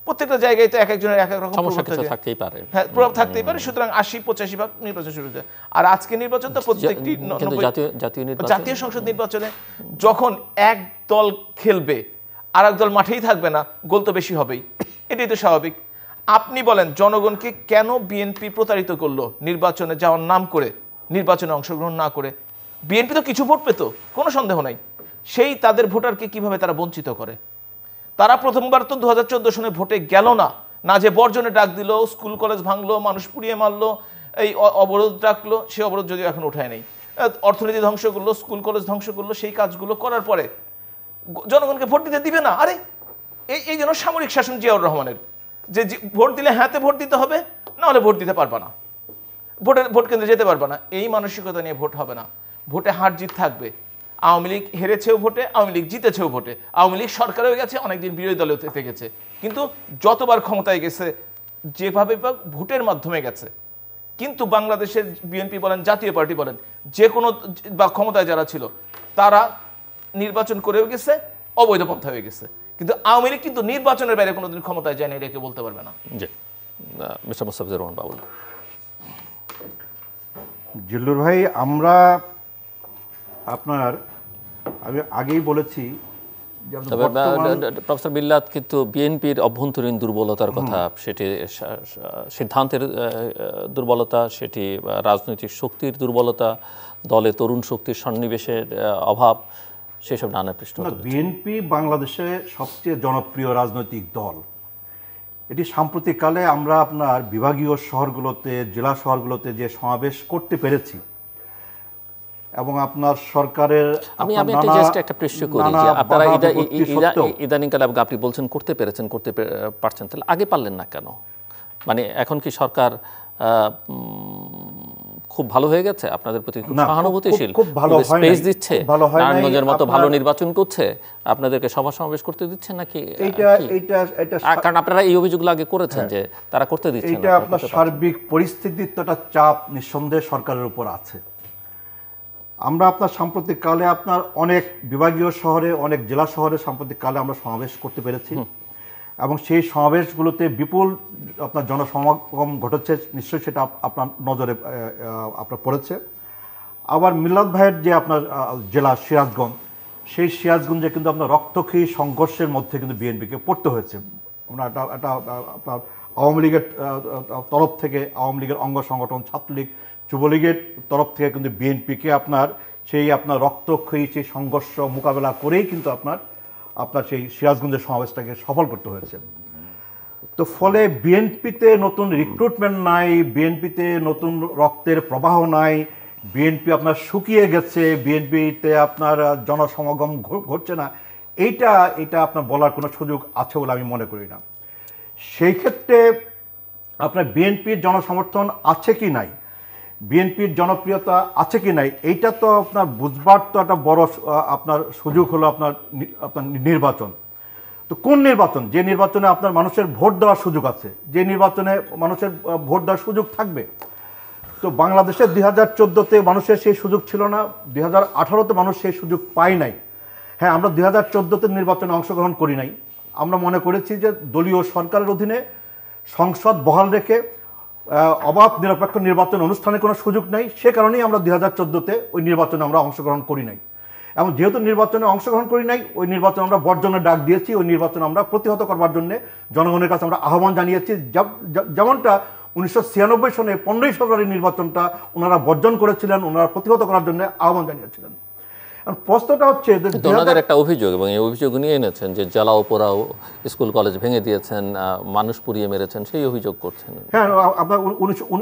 প্রত্যেকটা জায়গায় তো এক একজনের এক এক রকম সমস্যা থাকতেই পারে, হ্যাঁ, প্রভাব থাকতেই পারে। সুতরাং 80-85 ভাগ নির্বাচন শুরু হয়েছে। আর আজকে নির্বাচন তো প্রত্যেকটি জাতীয় সংসদ নির্বাচনে যখন এক দল খেলবে আর এক দল মাঠেই থাকবে না, গোল তো বেশি হবেই, এটাই তো স্বাভাবিক। আপনি বলেন জনগণকে কেন বিএনপি প্রতারিত করলো নির্বাচনে যাওয়ার নাম করে, নির্বাচনে অংশগ্রহণ না করে? বিএনপি তো কিছু ভোট পেত, কোনো সন্দেহ নাই। সেই তাদের ভোটারকে কিভাবে তারা বঞ্চিত করে? তারা প্রথমবার তো 2014 সনে ভোটে গেল না, না যে বর্জনে ডাক দিল, স্কুল কলেজ ভাঙলো, মানুষ পুড়িয়ে মারলো, এই অবরোধ ডাকলো, সে অবরোধ যদিও এখন উঠায় নেই, অর্থনীতি ধ্বংস করলো, স্কুল কলেজ ধ্বংস করলো। সেই কাজগুলো করার পরে জনগণকে ভোট দিতে দিবে না। আরে এই জন্য সামরিক শাসন জিয়াউর রহমানের, যে ভোট দিলে হ্যাঁতে ভোট দিতে হবে, না হলে ভোট দিতে পারবা না, ভোট কেন্দ্রে যেতে পারবা না। এই মানসিকতা নিয়ে ভোট হবে না, ভোটে হার জিত থাকবে। আওয়ামী লীগ হেরেছেও ভোটে, আওয়ামী লীগ জিতেছেও ভোটে, আওয়ামী লীগ সরকারেও গেছে, অনেকদিন বিরোধী দলেও থেকেছে, কিন্তু যতবার ক্ষমতায় গেছে যেভাবে ভোটের মাধ্যমে গেছে। কিন্তু বাংলাদেশের বিএনপি বলেন, জাতীয় পার্টি বলেন, যে কোনো বা ক্ষমতায় যারা ছিল তারা নির্বাচন করেও গেছে, অবৈধ পন্থা হয়ে গেছে। কিন্তু আওয়ামী লীগ কিন্তু নির্বাচনের বাইরে কোনোদিন ক্ষমতায় যায় না, এটা কেউ বলতে পারবে না। জি, মিস্টার মোস্তাফিজুর রহমান বাবুল। জিল্লুর ভাই, আমরা আমি আগেই বলেছি, তবে প্রফেসর বিল্লাত কিন্তু বিএনপির অভ্যন্তরীণ দুর্বলতার কথা, সেটি সিদ্ধান্তের দুর্বলতা, সেটি রাজনৈতিক শক্তির দুর্বলতা, দলে তরুণ শক্তির সন্নিবেশের অভাব, সেসব নানা পৃষ্ঠ। বিএনপি বাংলাদেশে সবচেয়ে জনপ্রিয় রাজনৈতিক দল। এটি সাম্প্রতিককালে আমরা আপনার বিভাগীয় শহরগুলোতে, জেলা শহরগুলোতে যে সমাবেশ করতে পেরেছি, এবং আপনার সরকারের আমি একটা প্রশ্ন করি যে আপনারা ইদানিংকালে আপনি বলছেন করতে পেরেছেন, করতে পারছেন, তাহলে আগে পারলেন না কেন? মানে এখন কি সরকার খুব ভালো হয়ে গেছে, আপনাদের প্রতি খুব সহানুভূতিশীল, স্পেস দিচ্ছে, নারায়ণগঞ্জের মতো ভালো নির্বাচন করছে, আপনাদেরকে সভা সমাবেশ করতে দিচ্ছে নাকি? কারণ আপনারা এই অভিযোগগুলো আগে করেছেন যে তারা করতে দিচ্ছে না। এটা আপনার সার্বিক পরিস্থিতির তো একটা চাপ নিঃসন্দেহে সরকারের উপর আছে। আমরা আপনার সাম্প্রতিককালে আপনার অনেক বিভাগীয় শহরে, অনেক জেলা শহরে সাম্প্রতিককালে আমরা সমাবেশ করতে পেরেছি, এবং সেই সমাবেশগুলোতে বিপুল আপনার জনসমাগম ঘটেছে, নিশ্চয়ই সেটা আপনার নজরে আপনার পড়েছে। আবার মিল্লাত ভাইয়ের যে আপনার জেলা সিরাজগঞ্জ, সেই সিরাজগঞ্জে কিন্তু আপনার রক্তক্ষয়ী সংঘর্ষের মধ্যে কিন্তু বিএনপিকে পড়তে হয়েছে। আমরা এটা আপনার আওয়ামী লীগের তরফ থেকে, আওয়ামী লীগের অঙ্গ সংগঠন, ছাত্রলীগ, যুবলীগের তরফ থেকে কিন্তু বিএনপিকে আপনার রক্তক্ষয়ী সেই সংঘর্ষ মোকাবেলা করেই কিন্তু আপনার সেই সিরাজগঞ্জের সমাবেশটাকে সফল করতে হয়েছে। তো ফলে বিএনপিতে নতুন রিক্রুটমেন্ট নাই, বিএনপিতে নতুন রক্তের প্রবাহ নাই, বিএনপি আপনার শুকিয়ে গেছে, বিএনপিতে আপনার জনসমাগম ঘটছে না, এইটা আপনার বলার কোনো সুযোগ আছে বলে আমি মনে করি না। সেই ক্ষেত্রে আপনার বিএনপির জনসমর্থন আছে কি নাই, বিএনপির জনপ্রিয়তা আছে কি নাই, এইটা তো আপনার বুঝবার তো একটা বড় আপনার সুযোগ হলো আপনার নির্বাচন। তো কোন নির্বাচন? যে নির্বাচনে আপনার মানুষের ভোট দেওয়ার সুযোগ আছে, যে নির্বাচনে মানুষের ভোট দেওয়ার সুযোগ থাকবে। তো বাংলাদেশের 2014-তে মানুষের সেই সুযোগ ছিল না, 2018-তে মানুষ সেই সুযোগ পায় নাই। হ্যাঁ, আমরা 2014-তে নির্বাচনে অংশগ্রহণ করি নাই, আমরা মনে করেছি যে দলীয় সরকারের অধীনে সংসদ বহাল রেখে অবাধ নিরপেক্ষ নির্বাচন অনুষ্ঠানে কোনো সুযোগ নেই। সে কারণেই আমরা 2014-তে ওই নির্বাচনে আমরা অংশগ্রহণ করি নাই। এবং যেহেতু নির্বাচনে অংশগ্রহণ করি নাই, ওই নির্বাচন আমরা বর্জনের ডাক দিয়েছি। ওই নির্বাচন আমরা প্রতিহত করবার জন্য জনগণের কাছে আমরা আহ্বান জানিয়েছি। যেমনটা 1996 সনে 15ই ফেব্রুয়ারি নির্বাচনটা ওনারা বর্জন করেছিলেন, ওনারা প্রতিহত করার জন্য আহ্বান জানিয়েছিলেন। প্রশ্নটা হচ্ছে ওনাদের একটা অভিযোগ, এবং এই অভিযোগ নিয়ে এনেছেন যে জ্বালাও পোড়াও, স্কুল কলেজ ভেঙে দিয়েছেন, মানুষ পুড়িয়ে মেরেছেন, সেই অভিযোগ করছেন। হ্যাঁ, আপনার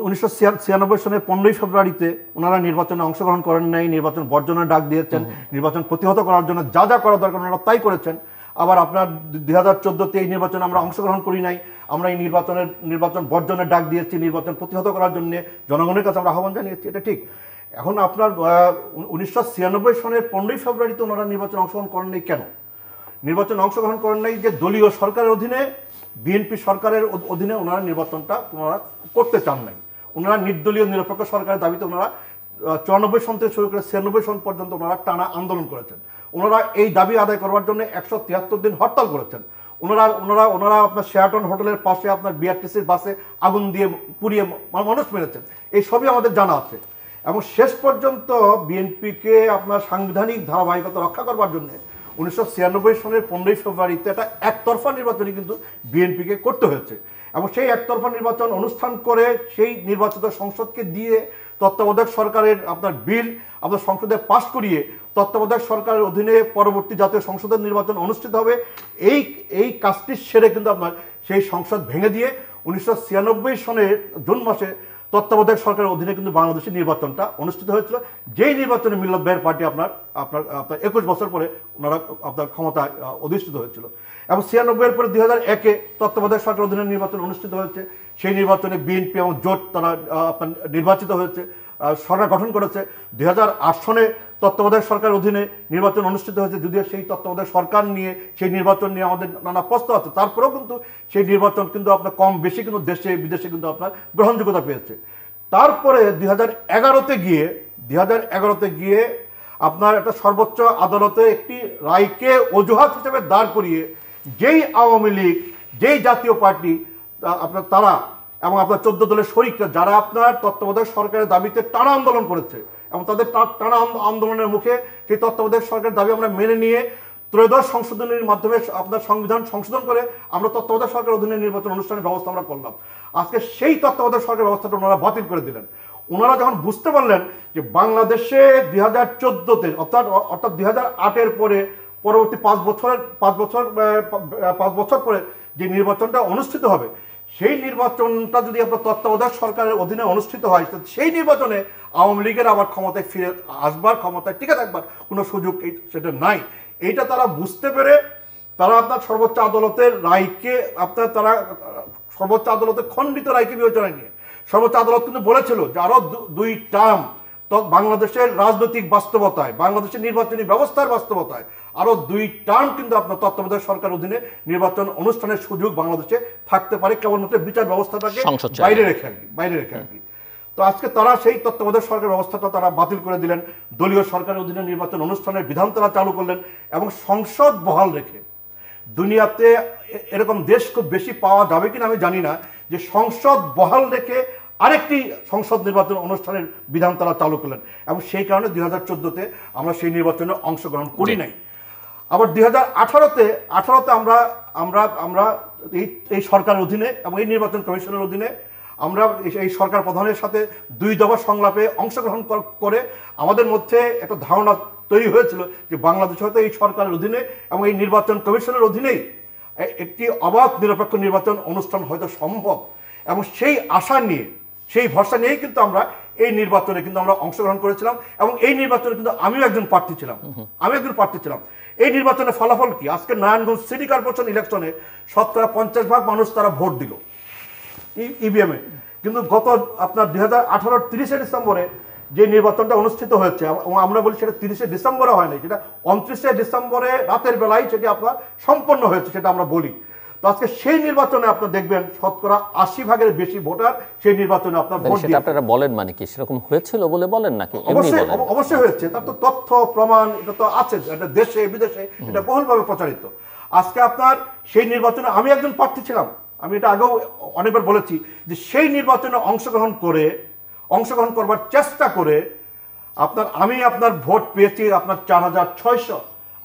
1996 সনের 15ই ফেব্রুয়ারিতে ওনারা নির্বাচনে অংশগ্রহণ করেন নাই, নির্বাচন বর্জনের ডাক দিয়েছেন, নির্বাচন প্রতিহত করার জন্য যা যা করা দরকার ওনারা তাই করেছেন। আবার আপনার 2014-তে এই নির্বাচনে আমরা অংশগ্রহণ করি নাই, আমরা এই নির্বাচন বর্জনের ডাক দিয়েছি, নির্বাচন প্রতিহত করার জন্য জনগণের কাছে আমরা আহ্বান জানিয়েছি, এটা ঠিক। এখন আপনার 1996 সনের 15ই ফেব্রুয়ারিতে ওনারা নির্বাচনে অংশগ্রহণ করেন নাই কেন? নির্বাচনে অংশগ্রহণ করেন নাই যে দলীয় সরকারের অধীনে, বিএনপি সরকারের অধীনে ওনারা নির্বাচনটা ওনারা করতে চান নাই। ওনারা নির্দলীয় নিরপেক্ষ সরকারের দাবিতে ওনারা 94 সন থেকে শুরু করে 96 সন পর্যন্ত ওনারা টানা আন্দোলন করেছেন। ওনারা এই দাবি আদায় করবার জন্য 173 দিন হরতাল করেছেন। ওনারা আপনার শেরাটন হোটেলের পাশে আপনার বিআরটিসির বাসে আগুন দিয়ে পুড়িয়ে মানুষ মেরেছেন। এই সবই আমাদের জানা আছে। এবং শেষ পর্যন্ত বিএনপিকে আপনার সাংবিধানিক ধারাবাহিকতা রক্ষা করবার জন্য 1996 সনের 15ই ফেব্রুয়ারিতে একটা একতরফা নির্বাচনই কিন্তু বিএনপিকে করতে হয়েছে। এবং সেই একতরফা নির্বাচন অনুষ্ঠান করে সেই নির্বাচিত সংসদকে দিয়ে তত্ত্বাবধায়ক সরকারের আপনার বিল আপনার সংসদে পাশ করিয়ে তত্ত্বাবধায়ক সরকারের অধীনে পরবর্তী জাতীয় সংসদের নির্বাচন অনুষ্ঠিত হবে, এই কাজটি সেরে কিন্তু আপনার সেই সংসদ ভেঙে দিয়ে 1996 সনের জুন মাসে তত্ত্বাবধায়ক সরকারের অধীনে কিন্তু বাংলাদেশের নির্বাচনটা অনুষ্ঠিত হয়েছিল। যেই নির্বাচনে মিল্লাত ভাইয়ের পার্টি আপনার 21 বছর পরে ওনারা আপনার ক্ষমতায় অধিষ্ঠিত হয়েছিল। এবং 96-এর পরে 2001-এ তত্ত্বাবধায়ক সরকারের অধীনে নির্বাচন অনুষ্ঠিত হয়েছে। সেই নির্বাচনে বিএনপি এবং জোট তারা আপনার নির্বাচিত হয়েছে, সরকার গঠন করেছে। 2008 সনে তত্ত্বাবধায়ক সরকারের অধীনে নির্বাচন অনুষ্ঠিত হয়েছে। যদিও সেই তত্ত্বাবধায়ক সরকার নিয়ে, সেই নির্বাচন নিয়ে আমাদের নানা প্রশ্ন আছে, তারপরেও কিন্তু সেই নির্বাচন কিন্তু আপনার কম বেশি কিন্তু দেশে বিদেশে কিন্তু আপনার গ্রহণযোগ্যতা পেয়েছে। তারপরে 2011-তে গিয়ে আপনার একটা সর্বোচ্চ আদালতে একটি রায়কে অজুহাত হিসেবে দাঁড় করিয়ে যেই আওয়ামী লীগ, যেই জাতীয় পার্টি আপনার তারা এবং আপনার 14 দলের শরিকরা যারা আপনার তত্ত্বাবধায়ক সরকারের দাবিতে টানা আন্দোলন করেছে এবং তাদের টানা আন্দোলনের মুখে সেই তত্ত্বাবধায়ক সরকারের দাবি আমরা মেনে নিয়ে ত্রয়োদশ সংশোধনীর মাধ্যমে আপনার সংবিধান সংশোধন করে আমরা তত্ত্বাবধায়ক সরকারের অধীনে নির্বাচন অনুষ্ঠানের ব্যবস্থা আমরা করলাম। আজকে সেই তত্ত্বাবধায়ক সরকারের ব্যবস্থাটা ওনারা বাতিল করে দিলেন। ওনারা যখন বুঝতে পারলেন যে বাংলাদেশে 2014-তে অর্থাৎ 2008-এর পরে পরবর্তী 5 বছর পরে যে নির্বাচনটা অনুষ্ঠিত হবে, সেই নির্বাচনটা যদি আপনার তত্ত্বাবধায়ক সরকারের অধীনে অনুষ্ঠিত হয়, সেই নির্বাচনে আওয়ামী লীগের আবার ক্ষমতায় ফিরে আসবার, ক্ষমতায় টিকে থাকবার কোনো সুযোগ সেটা নাই। এইটা তারা বুঝতে পেরে তারা আপনার সর্বোচ্চ আদালতের রায়কে তারা সর্বোচ্চ আদালতের খণ্ডিত রায়কে বিবেচনায় নিয়ে সর্বোচ্চ আদালত কিন্তু বলেছিল যে আরো 2 টার্ম বাংলাদেশের রাজনৈতিক বাস্তবতায়, বাংলাদেশের নির্বাচনী ব্যবস্থার বাস্তবতায় আরো 2 টার্ম কিন্তু আপনার তত্ত্বাবধায়ক সরকার অধীনে নির্বাচন অনুষ্ঠানের সুযোগ বাংলাদেশে থাকতে পারে, কেবলমাত্র বিচার ব্যবস্থাটাকে বাইরে রেখে আর কি। তো আজকে তারা সেই তত্ত্বাবধায়ক সরকার ব্যবস্থাটা তারা বাতিল করে দিলেন, দলীয় সরকারের অধীনে নির্বাচন অনুষ্ঠানের বিধান তারা চালু করলেন এবং সংসদ বহাল রেখে, দুনিয়াতে এরকম দেশ খুব বেশি পাওয়া যাবে কিনা আমি জানি না, যে সংসদ বহাল রেখে আরেকটি সংসদ নির্বাচন অনুষ্ঠানের বিধান তারা চালু করলেন। এবং সেই কারণে 2014-তে আমরা সেই নির্বাচনে অংশগ্রহণ করি নাই। আবার 2018-তে আমরা এই সরকারের অধীনে এবং এই নির্বাচন কমিশনের অধীনে আমরা এই সরকার প্রধানের সাথে 2 দফা সংলাপে অংশগ্রহণ করে আমাদের মধ্যে একটা ধারণা তৈরি হয়েছিল যে বাংলাদেশ হয়তো এই সরকারের অধীনে এবং এই নির্বাচন কমিশনের অধীনেই একটি অবাধ নিরপেক্ষ নির্বাচন অনুষ্ঠান হয়তো সম্ভব। এবং সেই আশা নিয়ে, সেই ভরসা নিয়েই কিন্তু আমরা এই নির্বাচনে কিন্তু আমরা অংশগ্রহণ করেছিলাম এবং এই নির্বাচনে কিন্তু আমিও একজন প্রার্থী ছিলাম। এই নির্বাচনের ফলাফল কি? আজকে নারায়ণগঞ্জ সিটি কর্পোরেশন ইলেকশনে শতকরা 50% মানুষ তারা ভোট দিল ইভিএমে। কিন্তু গত আপনার 2018-র 30শে ডিসেম্বরে যে নির্বাচনটা অনুষ্ঠিত হয়েছে, আমরা বলি সেটা 30শে ডিসেম্বরে হয় নাই, সেটা 29শে ডিসেম্বরে রাতের বেলায় সেটি আপনার সম্পন্ন হয়েছে, সেটা আমরা বলি। তো আজকে সেই নির্বাচনে আপনার দেখবেন শতকরা 80% বেশি ভোটার সেই নির্বাচনে আপনার ভোট দিয়ে। আপনারা বলেন মানে কি সেরকম হয়েছিল বলে বলেন নাকি? অবশ্যই হয়েছে, তার তো তথ্য প্রমাণ এটা তো আছে, এটা দেশে বিদেশে এটা বহুলভাবে প্রচারিত। আজকে আপনার সেই নির্বাচনে আমি একজন প্রার্থী ছিলাম, আমি এটা আগেও অনেকবার বলেছি যে সেই নির্বাচনে অংশগ্রহণ করবার চেষ্টা করে আপনার ভোট পেয়েছি আপনার 4,600,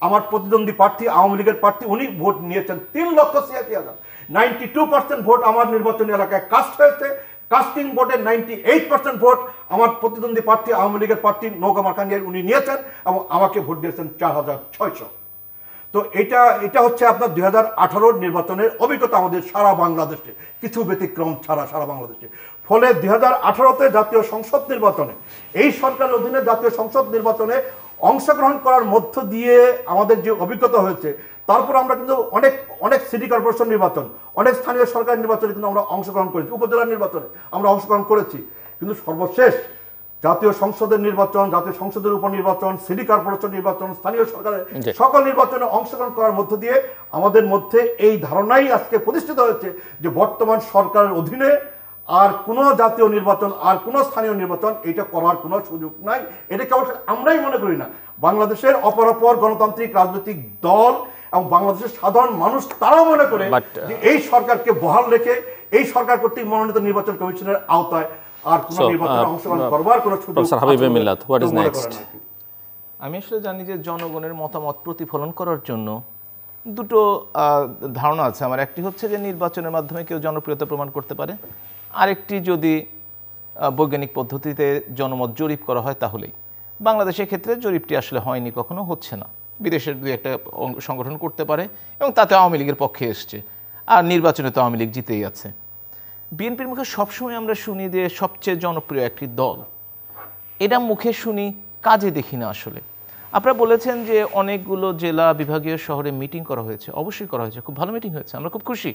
আমার প্রতিদ্বন্দ্বী প্রার্থী আওয়ামী লীগের প্রার্থী উনি ভোট নিয়েছেন 3,86,000, 92% ভোট আমার নির্বাচনী এলাকায় কাস্ট হয়েছে। কাস্টিং ভোটে 98% ভোট আমার প্রতিদ্বন্দ্বী প্রার্থী আওয়ামী লীগের প্রার্থী নৌকা মার্কানিয়ার উনি নিয়েছেন এবং আমাকে ভোট দিয়েছেন 4,600। তো এটা হচ্ছে আপনার 2018 নির্বাচনের অভিজ্ঞতা আমাদের সারা বাংলাদেশে, কিছু ব্যতিক্রম ছাড়া সারা বাংলাদেশে। ফলে 2018-তে জাতীয় সংসদ নির্বাচনে, এই সরকারের অধীনে জাতীয় সংসদ নির্বাচনে অংশগ্রহণ করার মধ্য দিয়ে আমাদের যে অভিজ্ঞতা হয়েছে, তারপর আমরা কিন্তু অনেক সিটি কর্পোরেশন নির্বাচন, অনেক স্থানীয় সরকার নির্বাচনে কিন্তু আমরা অংশগ্রহণ করেছি, উপজেলা নির্বাচনে আমরা অংশগ্রহণ করেছি, কিন্তু সর্বশেষ জাতীয় সংসদের নির্বাচন, জাতীয় সংসদের উপনির্বাচন, সিটি কর্পোরেশন নির্বাচন, স্থানীয় সরকারের সকল নির্বাচনে অংশগ্রহণ করার মধ্য দিয়ে আমাদের মধ্যে এই ধারণাই আজকে প্রতিষ্ঠিত হয়েছে যে বর্তমান সরকারের অধীনে আর কোনো জাতীয় নির্বাচন, আর কোনো স্থানীয় নির্বাচন এটা করার কোনো সুযোগ নাই। এটা কেবল আমরাই মনে করি না, বাংলাদেশের অপরাপর গণতান্ত্রিক রাজনৈতিক দল এবং বাংলাদেশের সাধারণ মানুষ তারাও মনে করে যে এই সরকারকে বহাল রেখে এই সরকার কর্তৃক মনোনীত নির্বাচন কমিশনের আওতায় আর কোনো নির্বাচনে অংশগ্রহণ করবার কোনো সুযোগ নেই। আমি আসলে জানি যে জনগণের মতামত প্রতিফলন করার জন্য দুটো ধারণা আছে আমার। একটি হচ্ছে যে নির্বাচনের মাধ্যমে কেউ জনপ্রিয়তা প্রমাণ করতে পারে, আরেকটি যদি বৈজ্ঞানিক পদ্ধতিতে জনমত জরিপ করা হয় তাহলেই। বাংলাদেশের ক্ষেত্রে জরিপটি আসলে হয়নি, কখনো হচ্ছে না। বিদেশের দুই একটা সংগঠন করতে পারে এবং তাতে আওয়ামী লীগের পক্ষে এসছে, আর নির্বাচনে তো আওয়ামী লীগ জিতেই আছে। বিএনপির মুখে সবসময় আমরা শুনি যে সবচেয়ে জনপ্রিয় একটি দল, এটা মুখে শুনি, কাজে দেখি না আসলে। আপনারা বলেছেন যে অনেকগুলো জেলা বিভাগীয় শহরে মিটিং করা হয়েছে, অবশ্যই করা হয়েছে, খুব ভালো মিটিং হয়েছে, আমরা খুব খুশি।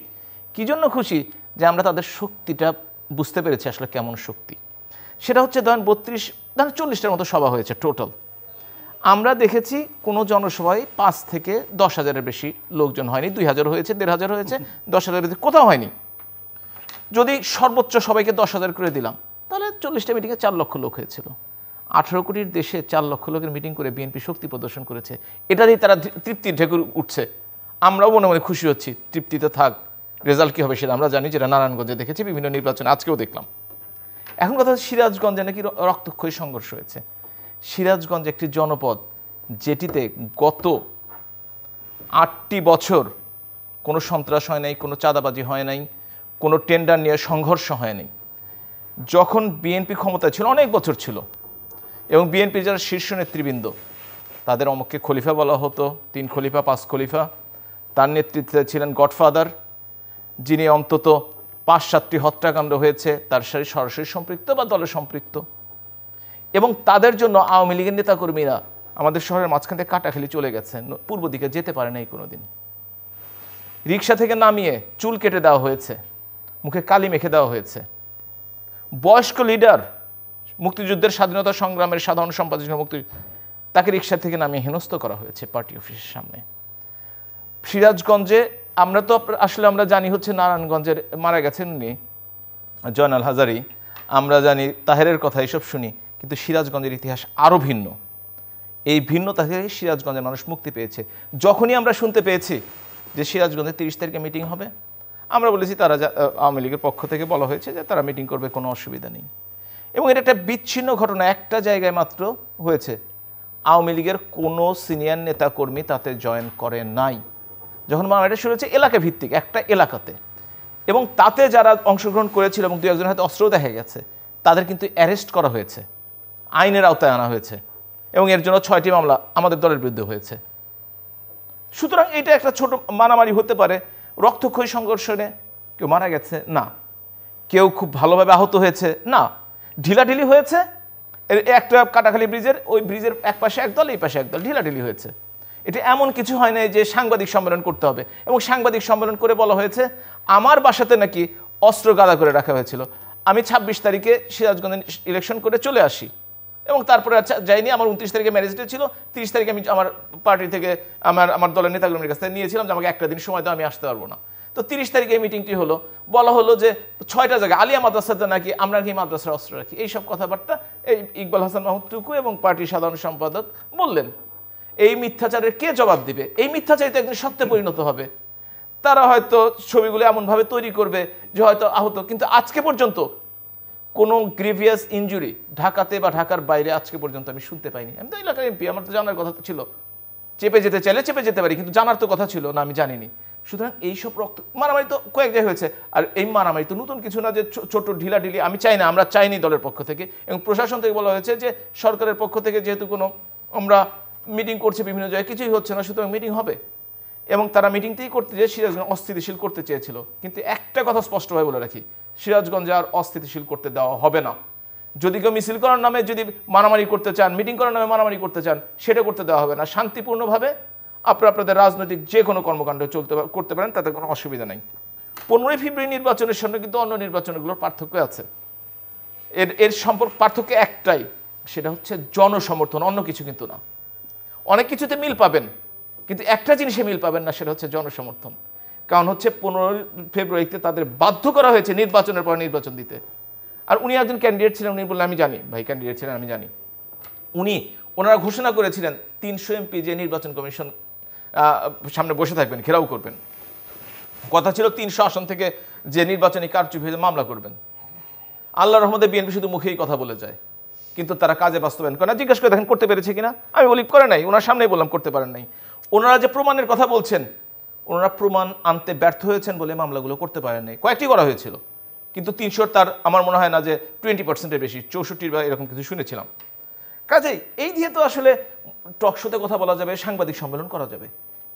কী জন্য খুশি? যে আমরা তাদের শক্তিটা বুঝতে পেরেছি আসলে কেমন শক্তি। সেটা হচ্ছে ধরেন 40টার মতো সভা হয়েছে টোটাল। আমরা দেখেছি কোনো জনসভায় 5 থেকে 10,000-এর বেশি লোকজন হয়নি, 2,000 হয়েছে, 1,500 হয়েছে, 10,000-এর বেশি কোথাও হয়নি। যদি সর্বোচ্চ সবাইকে 10,000 করে দিলাম তাহলে 40টা মিটিংয়ে 4 লক্ষ লোক হয়েছিল। 18 কোটির দেশে 4 লক্ষ লোকের মিটিং করে বিএনপি শক্তি প্রদর্শন করেছে, এটাতেই তারা তৃপ্তির ঢেকুর উঠছে। আমরাও মনে মনে খুশি হচ্ছি, তৃপ্তিতে থাক। রেজাল্ট কী হবে সেটা আমরা জানি, যেটা নারায়ণগঞ্জে দেখেছি, বিভিন্ন নির্বাচনে আজকেও দেখলাম। এখন কথা হচ্ছে সিরাজগঞ্জে নাকি রক্তক্ষয়ী সংঘর্ষ হয়েছে। সিরাজগঞ্জ একটি জনপদ যেটিতে গত 8টি বছর কোনো সন্ত্রাস হয় নাই, কোনো চাঁদাবাজি হয় নাই, কোনো টেন্ডার নিয়ে সংঘর্ষ হয় নাই। যখন বিএনপি ক্ষমতায় ছিল, অনেক বছর ছিল, এবং বিএনপির যারা শীর্ষ নেতৃবৃন্দ তাদের অমুককে খলিফা বলা হতো, 3 খলিফা 5 খলিফা, তার নেতৃত্বে ছিলেন গডফাদার, যিনি অন্তত 5-7টি হত্যাকাণ্ড হয়েছে, তার সাথে সরাসরি সম্পৃক্ত বা দলে সম্পৃক্ত। এবং তাদের জন্য আওয়ামী লীগের নেতাকর্মীরা আমাদের শহরের মাঝখান থেকে কাটাখালি চলে গেছেন, পূর্ব দিকে যেতে পারে নাই কোনোদিন। রিক্সা থেকে নামিয়ে চুল কেটে দেওয়া হয়েছে, মুখে কালি মেখে দেওয়া হয়েছে। বয়স্ক লিডার, মুক্তিযুদ্ধের স্বাধীনতা সংগ্রামের সাধারণ সম্পাদক তাকে রিক্সা থেকে নামিয়ে হেনস্থ করা হয়েছে পার্টি অফিসের সামনে। সিরাজগঞ্জে আমরা তো আসলে আমরা জানি হচ্ছে নারায়ণগঞ্জের মারা গেছেন উনি জয়নাল হাজারি, আমরা জানি তাহেরের কথা, এসব শুনি, কিন্তু সিরাজগঞ্জের ইতিহাস আরও ভিন্ন। এই ভিন্নতা থেকে সিরাজগঞ্জের মানুষ মুক্তি পেয়েছে। যখনই আমরা শুনতে পেয়েছি যে সিরাজগঞ্জে 30 তারিখে মিটিং হবে, আমরা বলেছি তারা আওয়ামী লীগের পক্ষ থেকে বলা হয়েছে যে তারা মিটিং করবে, কোনো অসুবিধা নেই। এবং এটা একটা বিচ্ছিন্ন ঘটনা, একটা জায়গায় মাত্র হয়েছে, আওয়ামী লীগের কোনো সিনিয়র নেতাকর্মী তাতে জয়েন করে নাই। যখন মামলাটা শুরু হয়েছে এলাকা ভিত্তিক একটা এলাকাতে, এবং তাতে যারা অংশগ্রহণ করেছিল এবং 2-1জনের হাতে অস্ত্রও দেখা গেছে, তাদের কিন্তু অ্যারেস্ট করা হয়েছে, আইনের আওতায় আনা হয়েছে, এবং এর জন্য 6টি মামলা আমাদের দলের বিরুদ্ধে হয়েছে। সুতরাং এটা একটা ছোট মারামারি হতে পারে, রক্তক্ষয়ী সংঘর্ষণে কেউ মারা গেছে না, কেউ খুব ভালোভাবে আহত হয়েছে না, ঢিলাঢিলি হয়েছে। একটা কাটাখালী ব্রিজের, ওই ব্রিজের এক পাশে একদল, এই পাশে একদল, ঢিলাঢিলি হয়েছে। এটা এমন কিছু হয় না যে সাংবাদিক সম্মেলন করতে হবে, এবং সাংবাদিক সম্মেলন করে বলা হয়েছে আমার বাসাতে নাকি অস্ত্র গাদা করে রাখা হয়েছিল। আমি 26 তারিখে সিরাজগঞ্জে ইলেকশন করে চলে আসি, এবং তারপরে যাইনি। আমার 29 তারিখে ম্যারেজ ডে ছিল, 30 তারিখে আমি আমার পার্টি থেকে আমার দলের নেতাকর্মীর কাছ থেকে নিয়েছিলাম যে আমাকে একটা দিন সময় দাও, আমি আসতে পারবো না। তো 30 তারিখে এই মিটিংটি হলো, বলা হলো যে 6টা জায়গায় আলিয়া মাদ্রাসাতে নাকি আমরা কি মাদ্রাসার অস্ত্র রাখি, এইসব কথাবার্তা এই ইকবাল হাসান মাহমুদ টুকু এবং পার্টির সাধারণ সম্পাদক বললেন। এই মিথ্যাচারের কে জবাব দিবে? এই মিথ্যাচারিত একদিন সত্যে পরিণত হবে। তারা হয়তো ছবিগুলো এমনভাবে তৈরি করবে যে হয়তো আহত, কিন্তু আজকে পর্যন্ত কোনো গ্রিভিয়াস ইনজুরি ঢাকাতে বা ঢাকার বাইরে আজকে পর্যন্ত আমি শুনতে পাইনি। আমি তো এলাকার এমপি, আমার তো জানার কথা ছিল, চেপে যেতে চাইলে চেপে যেতে পারি, কিন্তু জানার তো কথা ছিল না, আমি জানিনি। সুতরাং এইসব রক্ত মারামারি তো কয়েক জায়গায় হয়েছে, আর এই মারামারি তো নতুন কিছু না যে ছোট ঢিলাঢিলি আমি চাই না, আমরা চাইনি দলের পক্ষ থেকে, এবং প্রশাসন থেকে বলা হয়েছে যে সরকারের পক্ষ থেকে যেহেতু কোনো আমরা মিটিং করছি বিভিন্ন জায়গায়, কিছুই হচ্ছে না, সুতরাং মিটিং হবে। এবং তারা মিটিংতেই করতে যে সিরাজগঞ্জ অস্থিতিশীল করতে চেয়েছিল, কিন্তু একটা কথা স্পষ্টভাবে বলে রাখি, সিরাজগঞ্জে আর অস্থিতিশীল করতে দেওয়া হবে না। যদি কেউ মিছিল করার নামে যদি মারামারি করতে চান, মিটিং করার নামে মারামারি করতে চান, সেটা করতে দেওয়া হবে না। শান্তিপূর্ণভাবে আপনারা আপনাদের রাজনৈতিক যে কোনো কর্মকাণ্ড করতে পারেন, তাতে কোনো অসুবিধা নেই। 15ই ফেব্রুয়ারি নির্বাচনের সঙ্গে কিন্তু অন্য নির্বাচনগুলোর পার্থক্য আছে। এর সম্পর্ক পার্থক্য একটাই, সেটা হচ্ছে জনসমর্থন, অন্য কিছু কিন্তু না। অনেক কিছুতে মিল পাবেন, কিন্তু একটা জিনিসে মিল পাবেন না, সেটা হচ্ছে জনসমর্থন। কারণ হচ্ছে 15 ফেব্রুয়ারিতে তাদের বাধ্য করা হয়েছে নির্বাচনের পর নির্বাচন দিতে। আর উনি একজন ক্যান্ডিডেট ছিলেন, উনি বললেন আমি জানি ভাই ক্যান্ডিডেট ছিলেন, আমি জানি। ওনারা ঘোষণা করেছিলেন 300 এমপি যে নির্বাচন কমিশন সামনে বসে থাকবেন, ঘেরাও করবেন। কথা ছিল 300 আসন থেকে যে নির্বাচনী কারচুপি হয়ে মামলা করবেন। আল্লাহর রহমতে বিএনপি শুধু মুখেই কথা বলে যায়, কিন্তু তারা কাজে বাস্তবায়ন করে না। জিজ্ঞেস করে দেখেন করতে পেরেছে কিনা, আমি বলি করে নাই, ওনার সামনেই বললাম করতে পারেন নাই। ওনারা যে প্রমাণের কথা বলছেন, ওনারা প্রমাণ আনতে ব্যর্থ হয়েছেন বলে মামলাগুলো করতে পারেন নাই। কয়েকটি করা হয়েছিল, কিন্তু 300 তার আমার মনে হয় না যে 20%-এর বেশি, 64 বা এরকম কিছু শুনেছিলাম। কাজেই এই দিয়ে তো আসলে টকশোতে কথা বলা যাবে, সাংবাদিক সম্মেলন করা যাবে,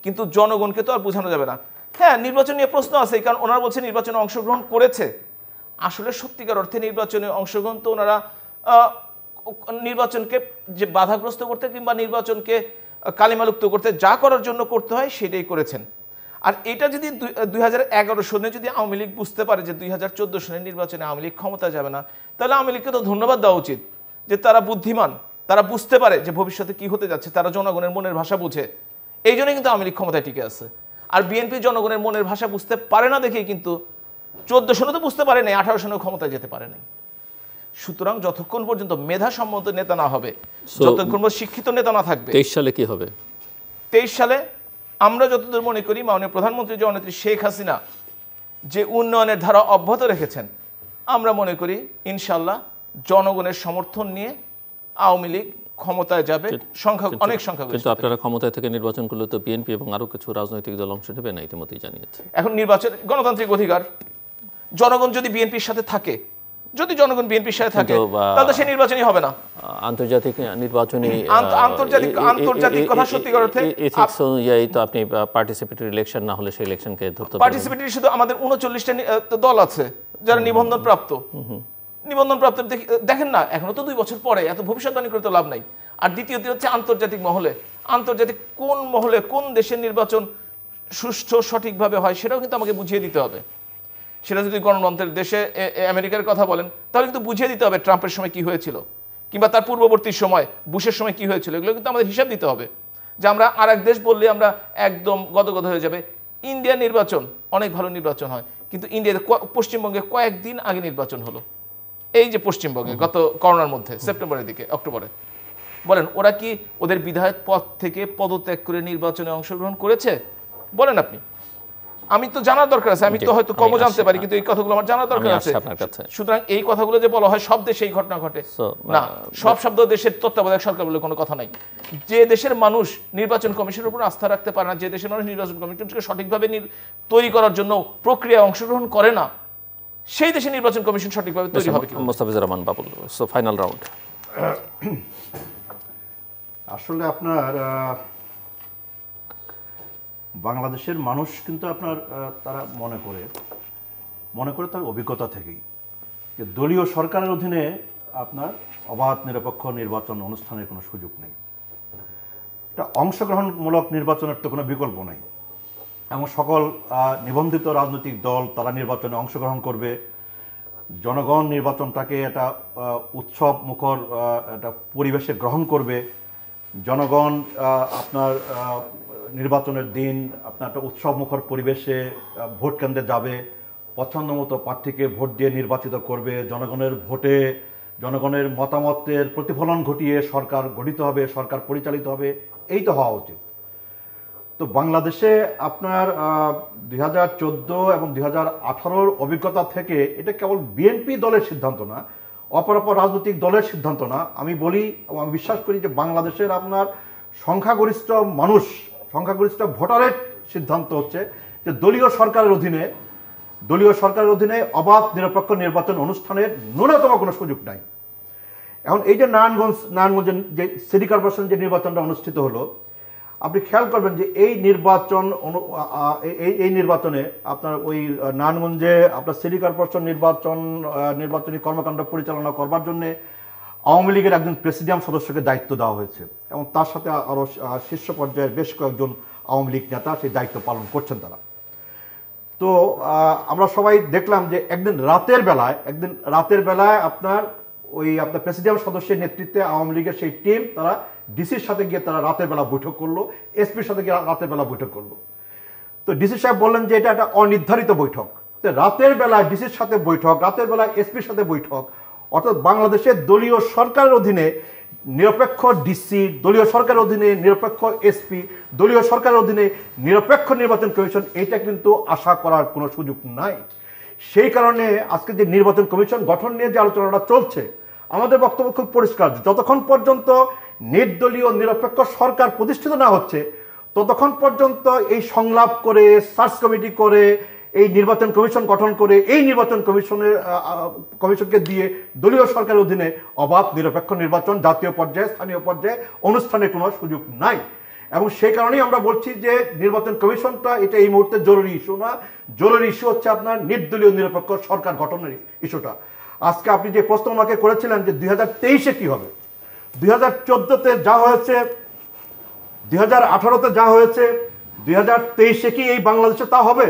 কিন্তু জনগণকে তো আর বোঝানো যাবে না। হ্যাঁ, নির্বাচন নিয়ে প্রশ্ন আছে, কারণ ওনারা বলছে নির্বাচনে অংশগ্রহণ করেছে। আসলে সত্যিকার অর্থে নির্বাচনে অংশগ্রহণ তো ওনারা নির্বাচনকে যে বাধাগ্রস্ত করতে কিংবা নির্বাচনকে কালিমালুপ্ত করতে যা করার জন্য করতে হয় সেটাই করেছেন। আর এটা যদি 2011 সনে যদি আওয়ামী লীগ বুঝতে পারে যে 2014 সনের নির্বাচনে আওয়ামী লীগ ক্ষমতা যাবে না, তাহলে আওয়ামী লীগকে তো ধন্যবাদ দেওয়া উচিত যে তারা বুদ্ধিমান, তারা বুঝতে পারে যে ভবিষ্যতে কি হতে যাচ্ছে, তারা জনগণের মনের ভাষা বুঝে। এই জন্যই কিন্তু আওয়ামী লীগ ক্ষমতায় টিকে আছে। আর বিএনপি জনগণের মনের ভাষা বুঝতে পারে না দেখেই কিন্তু 14 সনে তো বুঝতে পারে নাই, 18 সনেও ক্ষমতায় যেতে পারে নাই। সুতরাং যতক্ষণ পর্যন্ত মেধাসম্মত নেতা না হবে, যতক্ষণ পর্যন্ত শিক্ষিত নেতা না থাকবে। 23 সালে কি হবে? 23 সালে আমরা যতদূর মনে করি মাননীয় প্রধানমন্ত্রী জননেত্রী শেখ হাসিনা যে উন্নয়নের ধারা অব্যাহত রেখেছেন, আমরা মনে করি ইনশাল্লাহ জনগণের সমর্থন নিয়ে আওয়ামী লীগ ক্ষমতায় যাবে, অনেক সংখ্যা। কিন্তু আপনারা ক্ষমতায় থেকে নির্বাচনগুলো তো বিএনপি এবং আরো কিছু রাজনৈতিক দল অংশ নেবে না, ইতিমধ্যেই জানিয়েছে। এখন নির্বাচন গণতান্ত্রিক অধিকার, জনগণ যদি বিএনপির সাথে থাকে, যদি জনগণ বিএনপির সাথে থাকে, তাহলে সেই নির্বাচনই হবে না। আন্তর্জাতিক নির্বাচনী আন্তর্জাতিক কথা সত্যিকার অর্থে এথিক্স অনুযায়ী তো আপনি পার্টিসিপেটরি ইলেকশন না হলে সেই ইলেকশনকে ধরতে পারবেন। পার্টিসিপেটরি শুধু আমাদের 39টা দল আছে যারা নিবন্ধন প্রাপ্ত। দেখেন না, এখনো তো 2 বছর পরে, এত ভবিষ্যৎবাণী করে তো লাভ নাই। আর দ্বিতীয়ত হচ্ছে আন্তর্জাতিক মহলে, আন্তর্জাতিক কোন মহলে কোন দেশের নির্বাচন সুষ্ঠু সঠিকভাবে হয় সেটাও কিন্তু আমাকে বুঝিয়ে দিতে হবে। সেটা যদি গণতন্ত্রের দেশে আমেরিকার কথা বলেন, তাহলে কিন্তু বুঝিয়ে দিতে হবে ট্রাম্পের সময় কি হয়েছিল, কিংবা তার পূর্ববর্তী সময় বুশের সময় কি হয়েছিল। এগুলো কিন্তু আমাদের হিসাব দিতে হবে, যে আমরা আর এক দেশ বললে আমরা একদম গদগদ হয়ে যাবে। ইন্ডিয়ার নির্বাচন অনেক ভালো নির্বাচন হয়, কিন্তু ইন্ডিয়াতে পশ্চিমবঙ্গে কয়েকদিন আগে নির্বাচন হলো। এই যে পশ্চিমবঙ্গে গত করোনার মধ্যে সেপ্টেম্বরের দিকে, অক্টোবরে, বলেন ওরা কি ওদের বিধায়ক পদ থেকে পদত্যাগ করে নির্বাচনে অংশগ্রহণ করেছে? বলেন আপনি। আমি তো জানার দরকার আছে, আমি তো হয়তো কম জানতে পারি, কিন্তু এই কথাগুলো আমার জানার দরকার আছে। সুতরাং এই কথাগুলো যে বলা হয় সব দেশে এই ঘটনা ঘটে না, সব শব্দ দেশের তত্ত্বাবধায়ক সরকার বলে কোনো কথা নাই। যে দেশের মানুষ নির্বাচন কমিশনের উপর আস্থা রাখতে পারে না, যে দেশের মানুষ নির্বাচন কমিশনকে সঠিকভাবে তৈরি করার জন্য প্রক্রিয়ায় অংশগ্রহণ করে না, সেই দেশে নির্বাচন কমিশন সঠিকভাবে তৈরি হবে কি? Mustafizur Rahman Babul, so final round. আসলে আপনার বাংলাদেশের মানুষ কিন্তু আপনার তারা মনে করে তার অভিজ্ঞতা থেকেই যে দলীয় সরকারের অধীনে আপনার অবাধ নিরপেক্ষ নির্বাচন অনুষ্ঠানের কোনো সুযোগ নেই। এটা অংশগ্রহণমূলক নির্বাচনের তো কোনো বিকল্প নেই, এবং সকল নিবন্ধিত রাজনৈতিক দল তারা নির্বাচনে অংশগ্রহণ করবে। জনগণ নির্বাচনটাকে একটা উৎসব মুখর একটা পরিবেশে গ্রহণ করবে। জনগণ আপনার নির্বাচনের দিন আপনার একটা উৎসব মুখর পরিবেশে ভোট কেন্দ্রে যাবে, পছন্দ মতো প্রার্থীকে ভোট দিয়ে নির্বাচিত করবে। জনগণের ভোটে জনগণের মতামতের প্রতিফলন ঘটিয়ে সরকার গঠিত হবে, সরকার পরিচালিত হবে। এই তো হওয়া উচিত। তো বাংলাদেশে আপনার 2014 এবং 2018 অভিজ্ঞতা থেকে এটা কেবল বিএনপি দলের সিদ্ধান্ত না, অপর রাজনৈতিক দলের সিদ্ধান্ত না। আমি বলি এবং আমি বিশ্বাস করি যে বাংলাদেশের আপনার সংখ্যাগরিষ্ঠ মানুষ, সংখ্যাগরিষ্ঠ ভোটারের সিদ্ধান্ত হচ্ছে যে দলীয় সরকারের অধীনে অবাধ নিরপেক্ষ নির্বাচন অনুষ্ঠানের ন্যূনতম কোনো সুযোগ নাই। এখন এই যে নারায়ণগঞ্জের যে সিটি কর্পোরেশন যে নির্বাচনটা অনুষ্ঠিত হলো, আপনি খেয়াল করবেন যে এই নির্বাচনে আপনার ওই নারায়ণগঞ্জে আপনার সিটি কর্পোরেশন নির্বাচনী কর্মকাণ্ড পরিচালনা করবার জন্য আওয়ামী লীগের একজন প্রেসিডিয়াম সদস্যকে দায়িত্ব দেওয়া হয়েছে এবং তার সাথে আরও শীর্ষ পর্যায়ের বেশ কয়েকজন আওয়ামী লীগ নেতা সেই দায়িত্ব পালন করছেন তারা। তো আমরা সবাই দেখলাম যে একদিন রাতের বেলায় আপনার প্রেসিডিয়াম সদস্যের নেতৃত্বে আওয়ামী লীগের সেই টিম তারা ডিসির সাথে গিয়ে তারা রাতের বেলা বৈঠক করলো, এসপির সাথে গিয়ে রাতের বেলা বৈঠক করলো। তো ডিসি সাহেব বললেন যে এটা একটা অনির্ধারিত বৈঠক। তো রাতের বেলায় ডিসির সাথে বৈঠক, রাতের বেলায় এসপির সাথে বৈঠক, অর্থাৎ বাংলাদেশের দলীয় সরকারের অধীনে নিরপেক্ষ ডিসি, দলীয় সরকারের অধীনে নিরপেক্ষ এসপি, দলীয় সরকারের অধীনে নিরপেক্ষ নির্বাচন কমিশন, এটা কিন্তু আশা করার কোনো সুযোগ নাই। সেই কারণে আজকে যে নির্বাচন কমিশন গঠন নিয়ে যে আলোচনাটা চলছে, আমাদের বক্তব্য খুব পরিষ্কার, যতক্ষণ পর্যন্ত নির্দলীয় নিরপেক্ষ সরকার প্রতিষ্ঠিত না হচ্ছে ততক্ষণ পর্যন্ত এই সংলাপ করে, সার্চ কমিটি করে, এই নির্বাচন কমিশন গঠন করে এই নির্বাচন কমিশনকে দিয়ে দলীয় সরকারের অধীনে অবাধ নিরপেক্ষ নির্বাচন জাতীয় পর্যায়ে, স্থানীয় পর্যায়ে অনুষ্ঠানের কোনো সুযোগ নাই। এবং সেই কারণেই আমরা বলছি যে নির্বাচন কমিশনটা এটা এই মুহূর্তে জরুরি ইস্যু না, জরুরি ইস্যু হচ্ছে আপনার নির্দলীয় নিরপেক্ষ সরকার গঠনের ইস্যুটা। আজকে আপনি যে প্রশ্ন আমাকে করেছিলেন যে 2023-এ কি হবে, 2014-তে যা হয়েছে, 2018-তে যা হয়েছে, 2023-এ কি এই বাংলাদেশে তা হবে?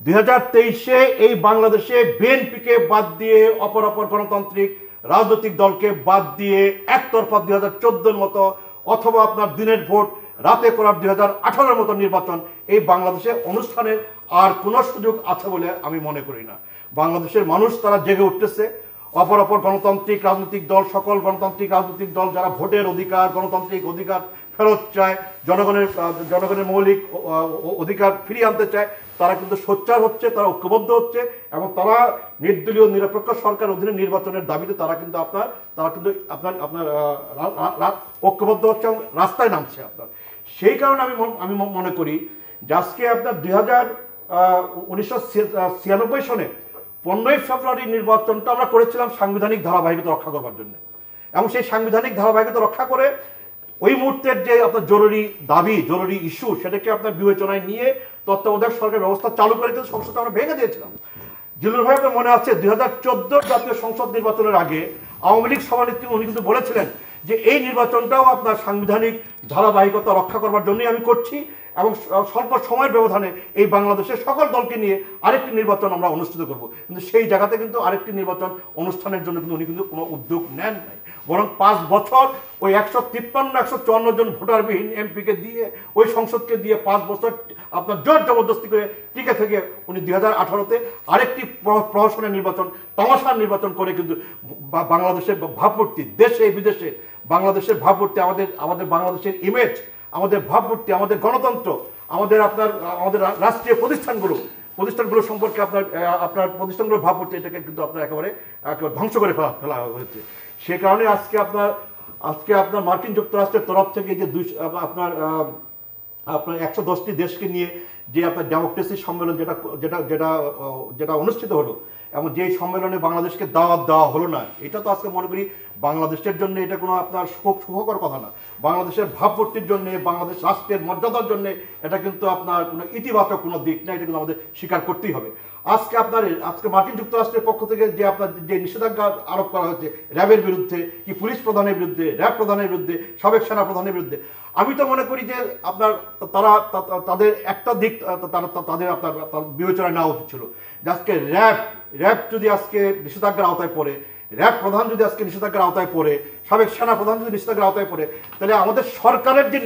2023-এ এই বাংলাদেশে বিএনপিকে বাদ দিয়ে, অপর গণতান্ত্রিক রাজনৈতিক দলকে বাদ দিয়ে একতরফা 2014-এর মতো অথবা আপনার দিনের ভোট রাতে করার 2018-এর মতো নির্বাচন এই বাংলাদেশে অনুষ্ঠানের আর কোনো সুযোগ আছে বলে আমি মনে করি না। বাংলাদেশের মানুষ তারা জেগে উঠতেছে, অপর গণতান্ত্রিক রাজনৈতিক দল, সকল গণতান্ত্রিক রাজনৈতিক দল যারা ভোটের অধিকার, গণতান্ত্রিক অধিকার ফেরত চায়, জনগণের মৌলিক অধিকার ফিরিয়ে আনতে চায়, তারা কিন্তু সোচ্চার হচ্ছে, তারা ঐক্যবদ্ধ হচ্ছে এবং তারা নির্দলীয় নিরপেক্ষ সরকার অধীনে নির্বাচনের দাবিতে তারা কিন্তু আপনার ঐক্যবদ্ধ হচ্ছে এবং রাস্তায় নামছে আপনার। সেই কারণে আমি মনে করি যে আজকে আপনার 1996 সনে 15ই ফেব্রুয়ারি নির্বাচনটা আমরা করেছিলাম সাংবিধানিক ধারাবাহিকতা রক্ষা করবার জন্য, এবং সেই সাংবিধানিক ধারাবাহিকতা রক্ষা করে ওই মুহূর্তের যে আপনার জরুরি দাবি, জরুরি ইস্যু, সেটাকে আপনার বিবেচনায় নিয়ে তত্ত্বাবধায়ক সরকার ব্যবস্থা চালু করে কিন্তু সংসদটা আমরা ভেঙে দিয়েছিলাম। জিল্লুর ভাই আপনার মনে আছে 2014 জাতীয় সংসদ নির্বাচনের আগে আওয়ামী লীগ সভানেত্রী উনি কিন্তু বলেছিলেন যে এই নির্বাচনটাও আপনার সাংবিধানিক ধারাবাহিকতা রক্ষা করবার জন্যই আমি করছি এবং স্বল্প সময়ের ব্যবধানে এই বাংলাদেশের সকল দলকে নিয়ে আরেকটি নির্বাচন আমরা অনুষ্ঠিত করব। কিন্তু সেই জায়গাতে কিন্তু আরেকটি নির্বাচন অনুষ্ঠানের জন্য কিন্তু উনি কিন্তু কোনো উদ্যোগ নেন নাই, বরং 5 বছর ওই 153-154 জন ভোটারবিহীন এমপিকে দিয়ে, ওই সংসদকে দিয়ে 5 বছর আপনার জোর জবরদস্তি করে টিকে থেকে উনি 2018-তে আরেকটি প্রহসনের নির্বাচন, তামাশার নির্বাচন করে কিন্তু বাংলাদেশের ভাবমূর্তি, দেশে বিদেশে বাংলাদেশের ভাবমূর্তি, আমাদের বাংলাদেশের ইমেজ, আমাদের ভাবমূর্তি, আমাদের গণতন্ত্র, আমাদের রাষ্ট্রীয় প্রতিষ্ঠানগুলো সম্পর্কে আপনার প্রতিষ্ঠানগুলোর ভাবমূর্তি, এটাকে কিন্তু আপনার একেবারে ধ্বংস করে ফেলা হয়েছে। সে কারণে আজকে আপনার মার্কিন যুক্তরাষ্ট্রের তরফ থেকে যে আপনার 110টি দেশকে নিয়ে যে আপনার ডেমোক্রেসি সম্মেলন যেটা অনুষ্ঠিত হলো এবং যে সম্মেলনে বাংলাদেশকে দাওয়াত দেওয়া হলো না, এটা তো আজকে মনে করি বাংলাদেশের জন্য এটা কোনো আপনার সুখকর কথা না। বাংলাদেশের ভাবমূর্তির জন্য, বাংলাদেশ রাষ্ট্রের মর্যাদার জন্য এটা কিন্তু আপনার কোনো ইতিবাচক কোনো দিক না, এটা কিন্তু আমাদের স্বীকার করতেই হবে। আজকে মার্কিন যুক্তরাষ্ট্রের পক্ষ থেকে যে নিষেধাজ্ঞা আরোপ করা হয়েছে র্যাবের বিরুদ্ধে, কি পুলিশ প্রধানের বিরুদ্ধে, র্যাব প্রধানের বিরুদ্ধে, সাবেক সেনা প্রধানের বিরুদ্ধে, আমি তো মনে করি যে তাদের একটা দিক তাদের বিবেচনায় নেওয়া উচিত ছিল যে আজকে র্যাব যদি আজকে নিষেধাজ্ঞার আওতায় পড়ে, র্যাব প্রধান যদি আজকে নিষেধাজ্ঞার আওতায় পড়ে, সাবেক সেনা প্রধান যদি নিষেধাজ্ঞার আওতায় পড়ে, তাহলে আমাদের সরকারের যে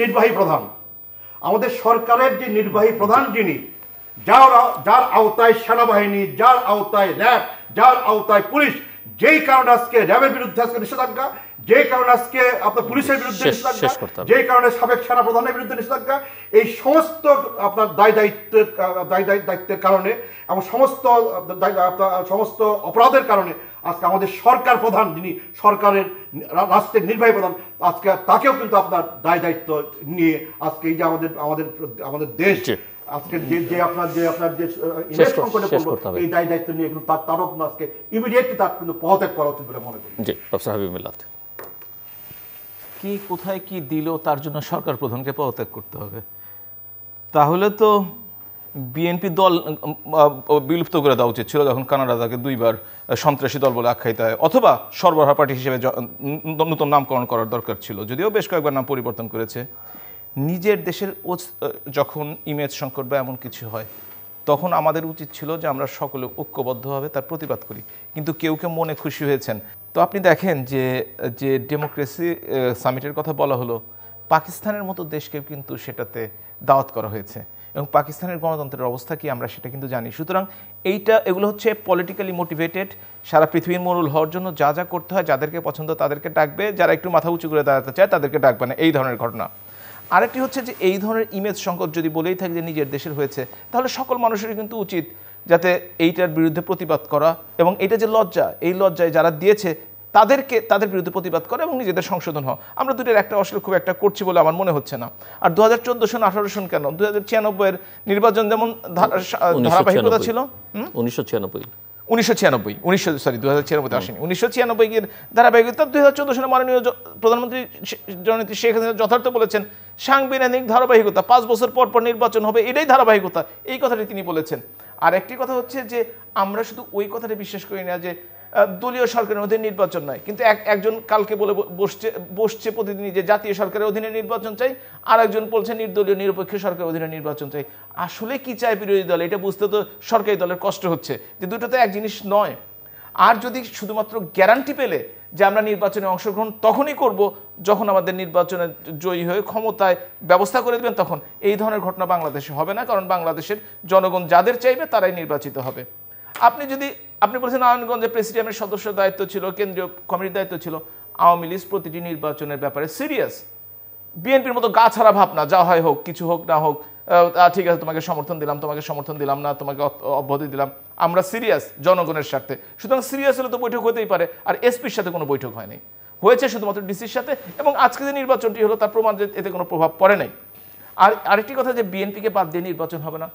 নির্বাহী প্রধান যিনি, যার আওতায় সেনাবাহিনী, যার আওতায় র্যাব, যার আওতায় পুলিশ, যেই কারণে আজকে র্যাবের বিরুদ্ধে আজকে নিষেধাজ্ঞা, যে কারণে আজকে আপনার পুলিশের বিরুদ্ধে নিষেধাজ্ঞা, যে কারণে সাবেক সেনাপ্রধানের বিরুদ্ধে নিষেধাজ্ঞা, এই সমস্ত আপনার দায়িত্বের কারণে এবং সমস্ত অপরাধের কারণে আজকে আমাদের সরকার প্রধান, যিনি সরকারের রাষ্ট্রের নির্বাহী প্রধান, আজকে তাকেও কিন্তু আপনার দায়িত্ব নিয়ে আজকে এই যে আমাদের দেশ আজকে যে আপনার এই দায়িত্ব নিয়ে কিন্তু তারও আজকে ইমিডিয়েটলি তার কিন্তু পদত্যাগ করা উচিত বলে মনে করি। জি, প্রফেসর হাবিব মিল্লাত। কি কোথায় কি দিল তার জন্য সরকার প্রধানকে পদত্যাগ করতে হবে? তাহলে তো বিএনপি দল বিলুপ্ত করে দেওয়া উচিত ছিল, যখন কানাডা তাকে 2 বার সন্ত্রাসী দল বলে আখ্যায়িত হয়, অথবা সরবরাহ পার্টি হিসেবে নতুন নামকরণ করার দরকার ছিল, যদিও বেশ কয়েকবার নাম পরিবর্তন করেছে। নিজের দেশের যখন ইমেজ সংকট বা এমন কিছু হয়, তখন আমাদের উচিত ছিল যে আমরা সকলে ঐক্যবদ্ধভাবে তার প্রতিবাদ করি, কিন্তু কেউ কেউ মনে খুশি হয়েছেন। তো আপনি দেখেন যে ডেমোক্রেসি সামিটের কথা বলা হলো, পাকিস্তানের মতো দেশকে কিন্তু সেটাতে দাওয়াত করা হয়েছে, এবং পাকিস্তানের গণতন্ত্রের অবস্থা কি আমরা সেটা কিন্তু জানি। সুতরাং এগুলো হচ্ছে পলিটিক্যালি মোটিভেটেড, সারা পৃথিবীর মোড়ল হওয়ার জন্য যা যা করতে হয়, যাদেরকে পছন্দ তাদেরকে ডাকবে, যারা একটু মাথা উঁচু করে দাঁড়াতে চায় তাদেরকে ডাকবে না, এই ধরনের ঘটনা। আরেকটি হচ্ছে যে এই ধরনের ইমেজ সংকট যদি বলেই থাকে যে নিজের দেশের হয়েছে, তাহলে সকল মানুষেরই কিন্তু উচিত যাতে এইটার বিরুদ্ধে প্রতিবাদ করা, এবং এটা যে লজ্জা, এই লজ্জায় যারা দিয়েছে তাদের বিরুদ্ধে প্রতিবাদ করা এবং নিজেদের সংশোধন হওয়া। আমরা দুটোর একটা আসলে খুব একটা করছি বলে আমার মনে হচ্ছে না। আর 2014 সন 18 সন কেন, 2096 নির্বাচন যেমন ধারাবাহিকতা ছিল, 2096 আসেনি, 1996 এর ধারাবাহিকতা। 2014 সালে মাননীয় প্রধানমন্ত্রী জননেত্রী শেখ হাসিনা যথার্থ বলেছেন, সাংবিধানিক ধারাবাহিকতা, 5 বছর পর পর নির্বাচন হবে, এটাই ধারাবাহিকতা, এই কথাটি তিনি বলেছেন। আর একটি কথা হচ্ছে যে আমরা শুধু ওই কথাটা বিশ্বাস করি না যে দলীয় সরকারের অধীনে নির্বাচন নয়, কিন্তু একজন কালকে বলে বসছে প্রতিদিনই যে জাতীয় সরকারের অধীনে নির্বাচন চাই, আর একজন বলছে নির্দলীয় নিরপেক্ষ সরকারের অধীনে নির্বাচন চাই। আসলে কি চায় বিরোধী দল, এটা বুঝতে তো সরকারি দলের কষ্ট হচ্ছে যে দুটো তো এক জিনিস নয়। আর যদি শুধুমাত্র গ্যারান্টি পেলে যে আমরা নির্বাচনে অংশগ্রহণ তখনই করব যখন আমাদের নির্বাচনে জয়ী হয়ে ক্ষমতায় ব্যবস্থা করে দেবেন, তখন এই ধরনের ঘটনা বাংলাদেশে হবে না, কারণ বাংলাদেশের জনগণ যাদের চাইবে তারাই নির্বাচিত হবে। আপনি বলছেন নারায়ণগঞ্জে প্রেসিডিয়ামের সদস্য দায়িত্ব ছিল, কেন্দ্রীয় কমিটির দায়িত্ব ছিল। আওয়ামী লীগ প্রতিটি নির্বাচনের ব্যাপারে সিরিয়াস, বিএনপির মতো গা ছাড়া ভাবনা, যা হয় হোক, কিছু হোক না হোক, ঠিক আছে তোমাকে সমর্থন দিলাম না, তোমাকে অব্যাহতি দিলাম, আমরা সিরিয়াস জনগণের স্বার্থে। সুতরাং সিরিয়াস হলে তো বৈঠক হতেই পারে। আর এসপির সাথে কোনো বৈঠক হয়নি, হয়েছে শুধুমাত্র ডিসির সাথে, এবং আজকে যে নির্বাচনটি হলো তার প্রমাণ যে এতে কোনো প্রভাব পড়ে নাই। আর আরেকটি কথা যে বিএনপিকে বাদ দিয়ে নির্বাচন হবে না,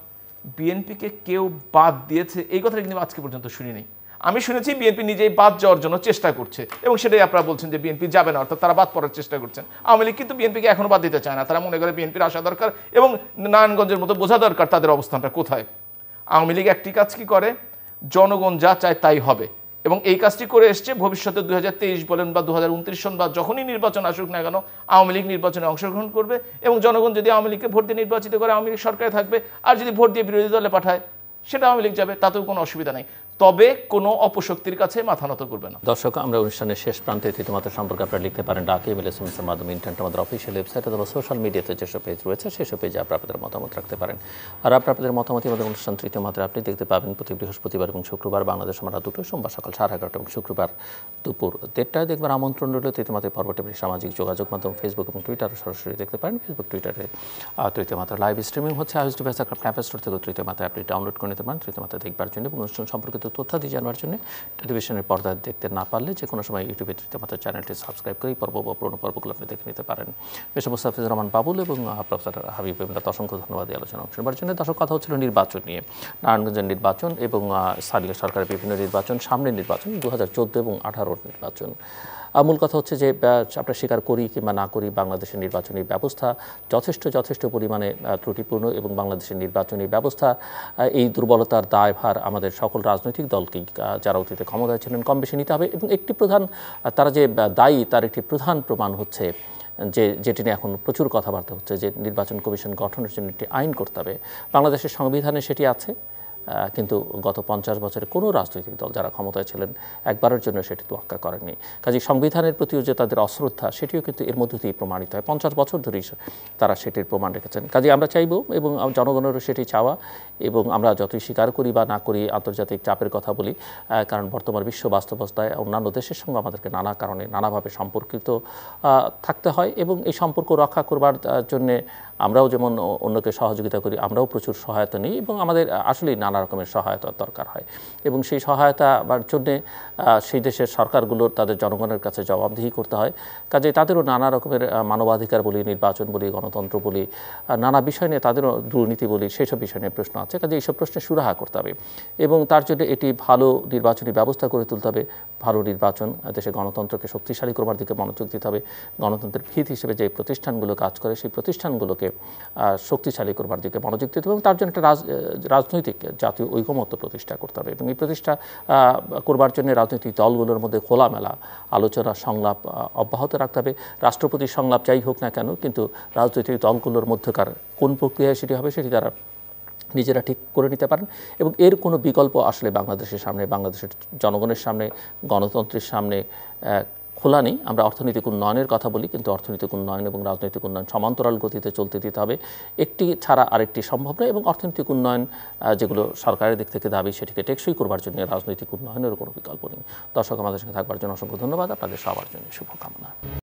বিএনপিকে কেউ বাদ দিয়েছে এই কথাটা কিন্তু আজকে পর্যন্ত শুনিনি। আমি শুনেছি বিএনপি নিজেই বাদ যাওয়ার জন্য চেষ্টা করছে, এবং সেটাই আপনারা বলছেন যে বিএনপি যাবে না, অর্থাৎ তারা বাদ পড়ার চেষ্টা করছেন। আওয়ামী লীগ কিন্তু বিএনপিকে এখনো বাদ দিতে চায় না, তারা মনে করে বিএনপির আসা দরকার, এবং নারায়ণগঞ্জের মতো বোঝা দরকার তাদের অবস্থানটা কোথায়। আওয়ামী লীগ একটি কাজ কি করে, জনগণ যা চায় তাই হবে, এবং এই কাজটি করে এসছে। ভবিষ্যতে 2023 বলেন বা 2029 সন বা যখনই নির্বাচন আসুক না কেন, আওয়ামী লীগ নির্বাচনে অংশগ্রহণ করবে, এবং জনগণ যদি আওয়ামী লীগকে ভোট দিয়ে নির্বাচিত করে আওয়ামী লীগ সরকারে থাকবে, আর যদি ভোট দিয়ে বিরোধী দলে পাঠায় সেটা আওয়ামী লীগ যাবে, তাতেও কোনো অসুবিধা নেই, তবে কোনো অপশক্তির কাছে মাথা নত করবে না। দর্শক, আমরা অনুষ্ঠানের শেষ প্রান্তে তৃতীয়মাত্রা সম্পর্কে আপনারা লিখতে পারেন ডাকে, ইমেল, এসএমএসের মাধ্যমে, ইন্টারনেট, আমাদের অফিসিয়াল ওয়েবসাইট অথবা সোশ্যাল মিডিয়াতে যেসব পেজ রয়েছে সেসব পেজে আপনাদের মতামত রাখতে পারেন। আর আপনাদের মতামত আমাদের অনুষ্ঠান তৃতীয় মাত্রা আপনি দেখতে পাবেন প্রতি বৃহস্পতিবার এবং শুক্রবার বাংলাদেশ সময় রাত 2টোয়, সোমবার সকাল 11:30 এবং শুক্রবার দুপুর 1টায় দেখবার আমন্ত্রণ রইল। তৃতীয় মাত্রায় পর্বটি সামাজিক যোগাযোগ মাধ্যম ফেসবুক এবং টুইটারে সরাসরি দেখতে পারেন। ফেসবুক, টুইটারে তৃতীয় মাত্রা লাইভ স্ট্রিমিং হচ্ছে। আইওএস ডিভাইস অ্যাপ স্টোর থেকে তৃতীয় মাত্রা অ্যাপটি ডাউনলোড করে নিতে পারেন তৃতীয় মাত্রা দেখবার জন্য, এবং অনুষ্ঠান সম্পর্কিত তথ্যাদি জানার জন্য। টেলিভিশনের পর্দায় দেখতে না পারলে যে কোনো সময় ইউটিউবে তৃতীয় মাত্রা চ্যানেলটি সাবস্ক্রাইব করে পর্ব বা পুরোনো পর্বগুলো আপনি দেখে নিতে পারেন। পেশা মুস্তাফিজুর রহমান বাবুল এবং প্রফেসর হাবিব মিল্লাত, অসংখ্য ধন্যবাদ এই আলোচনা অংশগ্রহণের জন্য। দর্শক, কথা হচ্ছিল নির্বাচন নিয়ে, নারায়ণগঞ্জের নির্বাচন এবং স্থানীয় সরকারের বিভিন্ন নির্বাচন, সামনের নির্বাচন 2014 এবং 2018 নির্বাচন। মূল কথা হচ্ছে যে আমরা স্বীকার করি কিংবা না করি, বাংলাদেশের নির্বাচনী ব্যবস্থা যথেষ্ট পরিমাণে ত্রুটিপূর্ণ, এবং বাংলাদেশের নির্বাচনী ব্যবস্থা এই দুর্বলতার দায়ভার আমাদের সকল রাজনৈতিক দলকেই, যারা অতীতে ক্ষমতায় ছিলেন, কম বেশি নিতে হবে। এবং একটি প্রধান, তারা যে দায়ী তার একটি প্রধান প্রমাণ হচ্ছে যেটি নিয়ে এখন প্রচুর কথাবার্তা হচ্ছে, যে নির্বাচন কমিশন গঠনের জন্য একটি আইন করতে হবে। বাংলাদেশের সংবিধানে সেটি আছে, কিন্তু গত 50 বছরে কোনো রাজনৈতিক দল যারা ক্ষমতায় ছিলেন একবারের জন্য সেটি তোয়াক্কা করেনি। কাজে সংবিধানের প্রতিও যে তাদের অশ্রদ্ধা সেটিও কিন্তু এর মধ্য দিয়েই প্রমাণিত হয়। 50 বছর ধরেই তারা সেটির প্রমাণ রেখেছেন। কাজে আমরা চাইব এবং জনগণেরও সেটি চাওয়া, এবং আমরা যতই স্বীকার করি বা না করি আন্তর্জাতিক চাপের কথা বলি, কারণ বর্তমান বিশ্ব বাস্তবতায় অন্যান্য দেশের সঙ্গে আমাদেরকে নানা কারণে নানাভাবে সম্পর্কিত থাকতে হয়, এবং এই সম্পর্ক রক্ষা করবার জন্যে আমরাও যেমন অন্যকে সহযোগিতা করি, আমরাও প্রচুর সহায়তা নিই, এবং আমাদের আসলেই নানা রকমের সহায়তার দরকার হয়। এবং সেই সহায়তার জন্যে সেই দেশের সরকারগুলোর তাদের জনগণের কাছে জবাবদিহি করতে হয়। কাজে তাদেরও নানা রকমের মানবাধিকার বলি, নির্বাচন বলি, গণতন্ত্র বলি, নানা বিষয় নিয়ে তাদেরও দুর্নীতি বলি, সেসব বিষয় নিয়ে প্রশ্ন আছে। কাজে এইসব প্রশ্নে সুরাহা করতে হবে, এবং তার জন্য এটি ভালো নির্বাচনী ব্যবস্থা করে তুলতে হবে। ভালো নির্বাচন, দেশে গণতন্ত্রকে শক্তিশালী করবার দিকে মনোযোগ দিতে হবে। গণতন্ত্রের ভিত হিসেবে যে প্রতিষ্ঠানগুলো কাজ করে সেই প্রতিষ্ঠানগুলোকে শক্তিশালী করবার দিকে মনোযোগ দিতে হবে, এবং তার জন্য একটা রাজনৈতিক জাতীয় ঐকমত্য প্রতিষ্ঠা করতে হবে। এবং এই প্রতিষ্ঠা করবার জন্য রাজনৈতিক দলগুলোর মধ্যে খোলামেলা আলোচনা সংলাপ অব্যাহত রাখতে হবে। রাষ্ট্রপতির সংলাপ যাই হোক না কেন, কিন্তু রাজনৈতিক দলগুলোর মধ্যকার কোন প্রক্রিয়ায় সেটি হবে সেটি তারা নিজেরা ঠিক করে নিতে পারেন, এবং এর কোনো বিকল্প আসলে বাংলাদেশের সামনে, বাংলাদেশের জনগণের সামনে, গণতন্ত্রের সামনে খোলা নেই। আমরা অর্থনৈতিক উন্নয়নের কথা বলি, কিন্তু অর্থনৈতিক উন্নয়ন এবং রাজনৈতিক উন্নয়ন সমান্তরাল গতিতে চলতে দিতে হবে। একটি ছাড়া আরেকটি সম্ভব নয়, এবং অর্থনৈতিক উন্নয়ন যেগুলো সরকারের দিক থেকে দাবি সেটিকে টেকসই করবার জন্য রাজনৈতিক উন্নয়নের কোনো বিকল্প নেই। দর্শক, আমাদের সঙ্গে থাকবার জন্য অসংখ্য ধন্যবাদ। আপনাদের সবার জন্য শুভকামনা।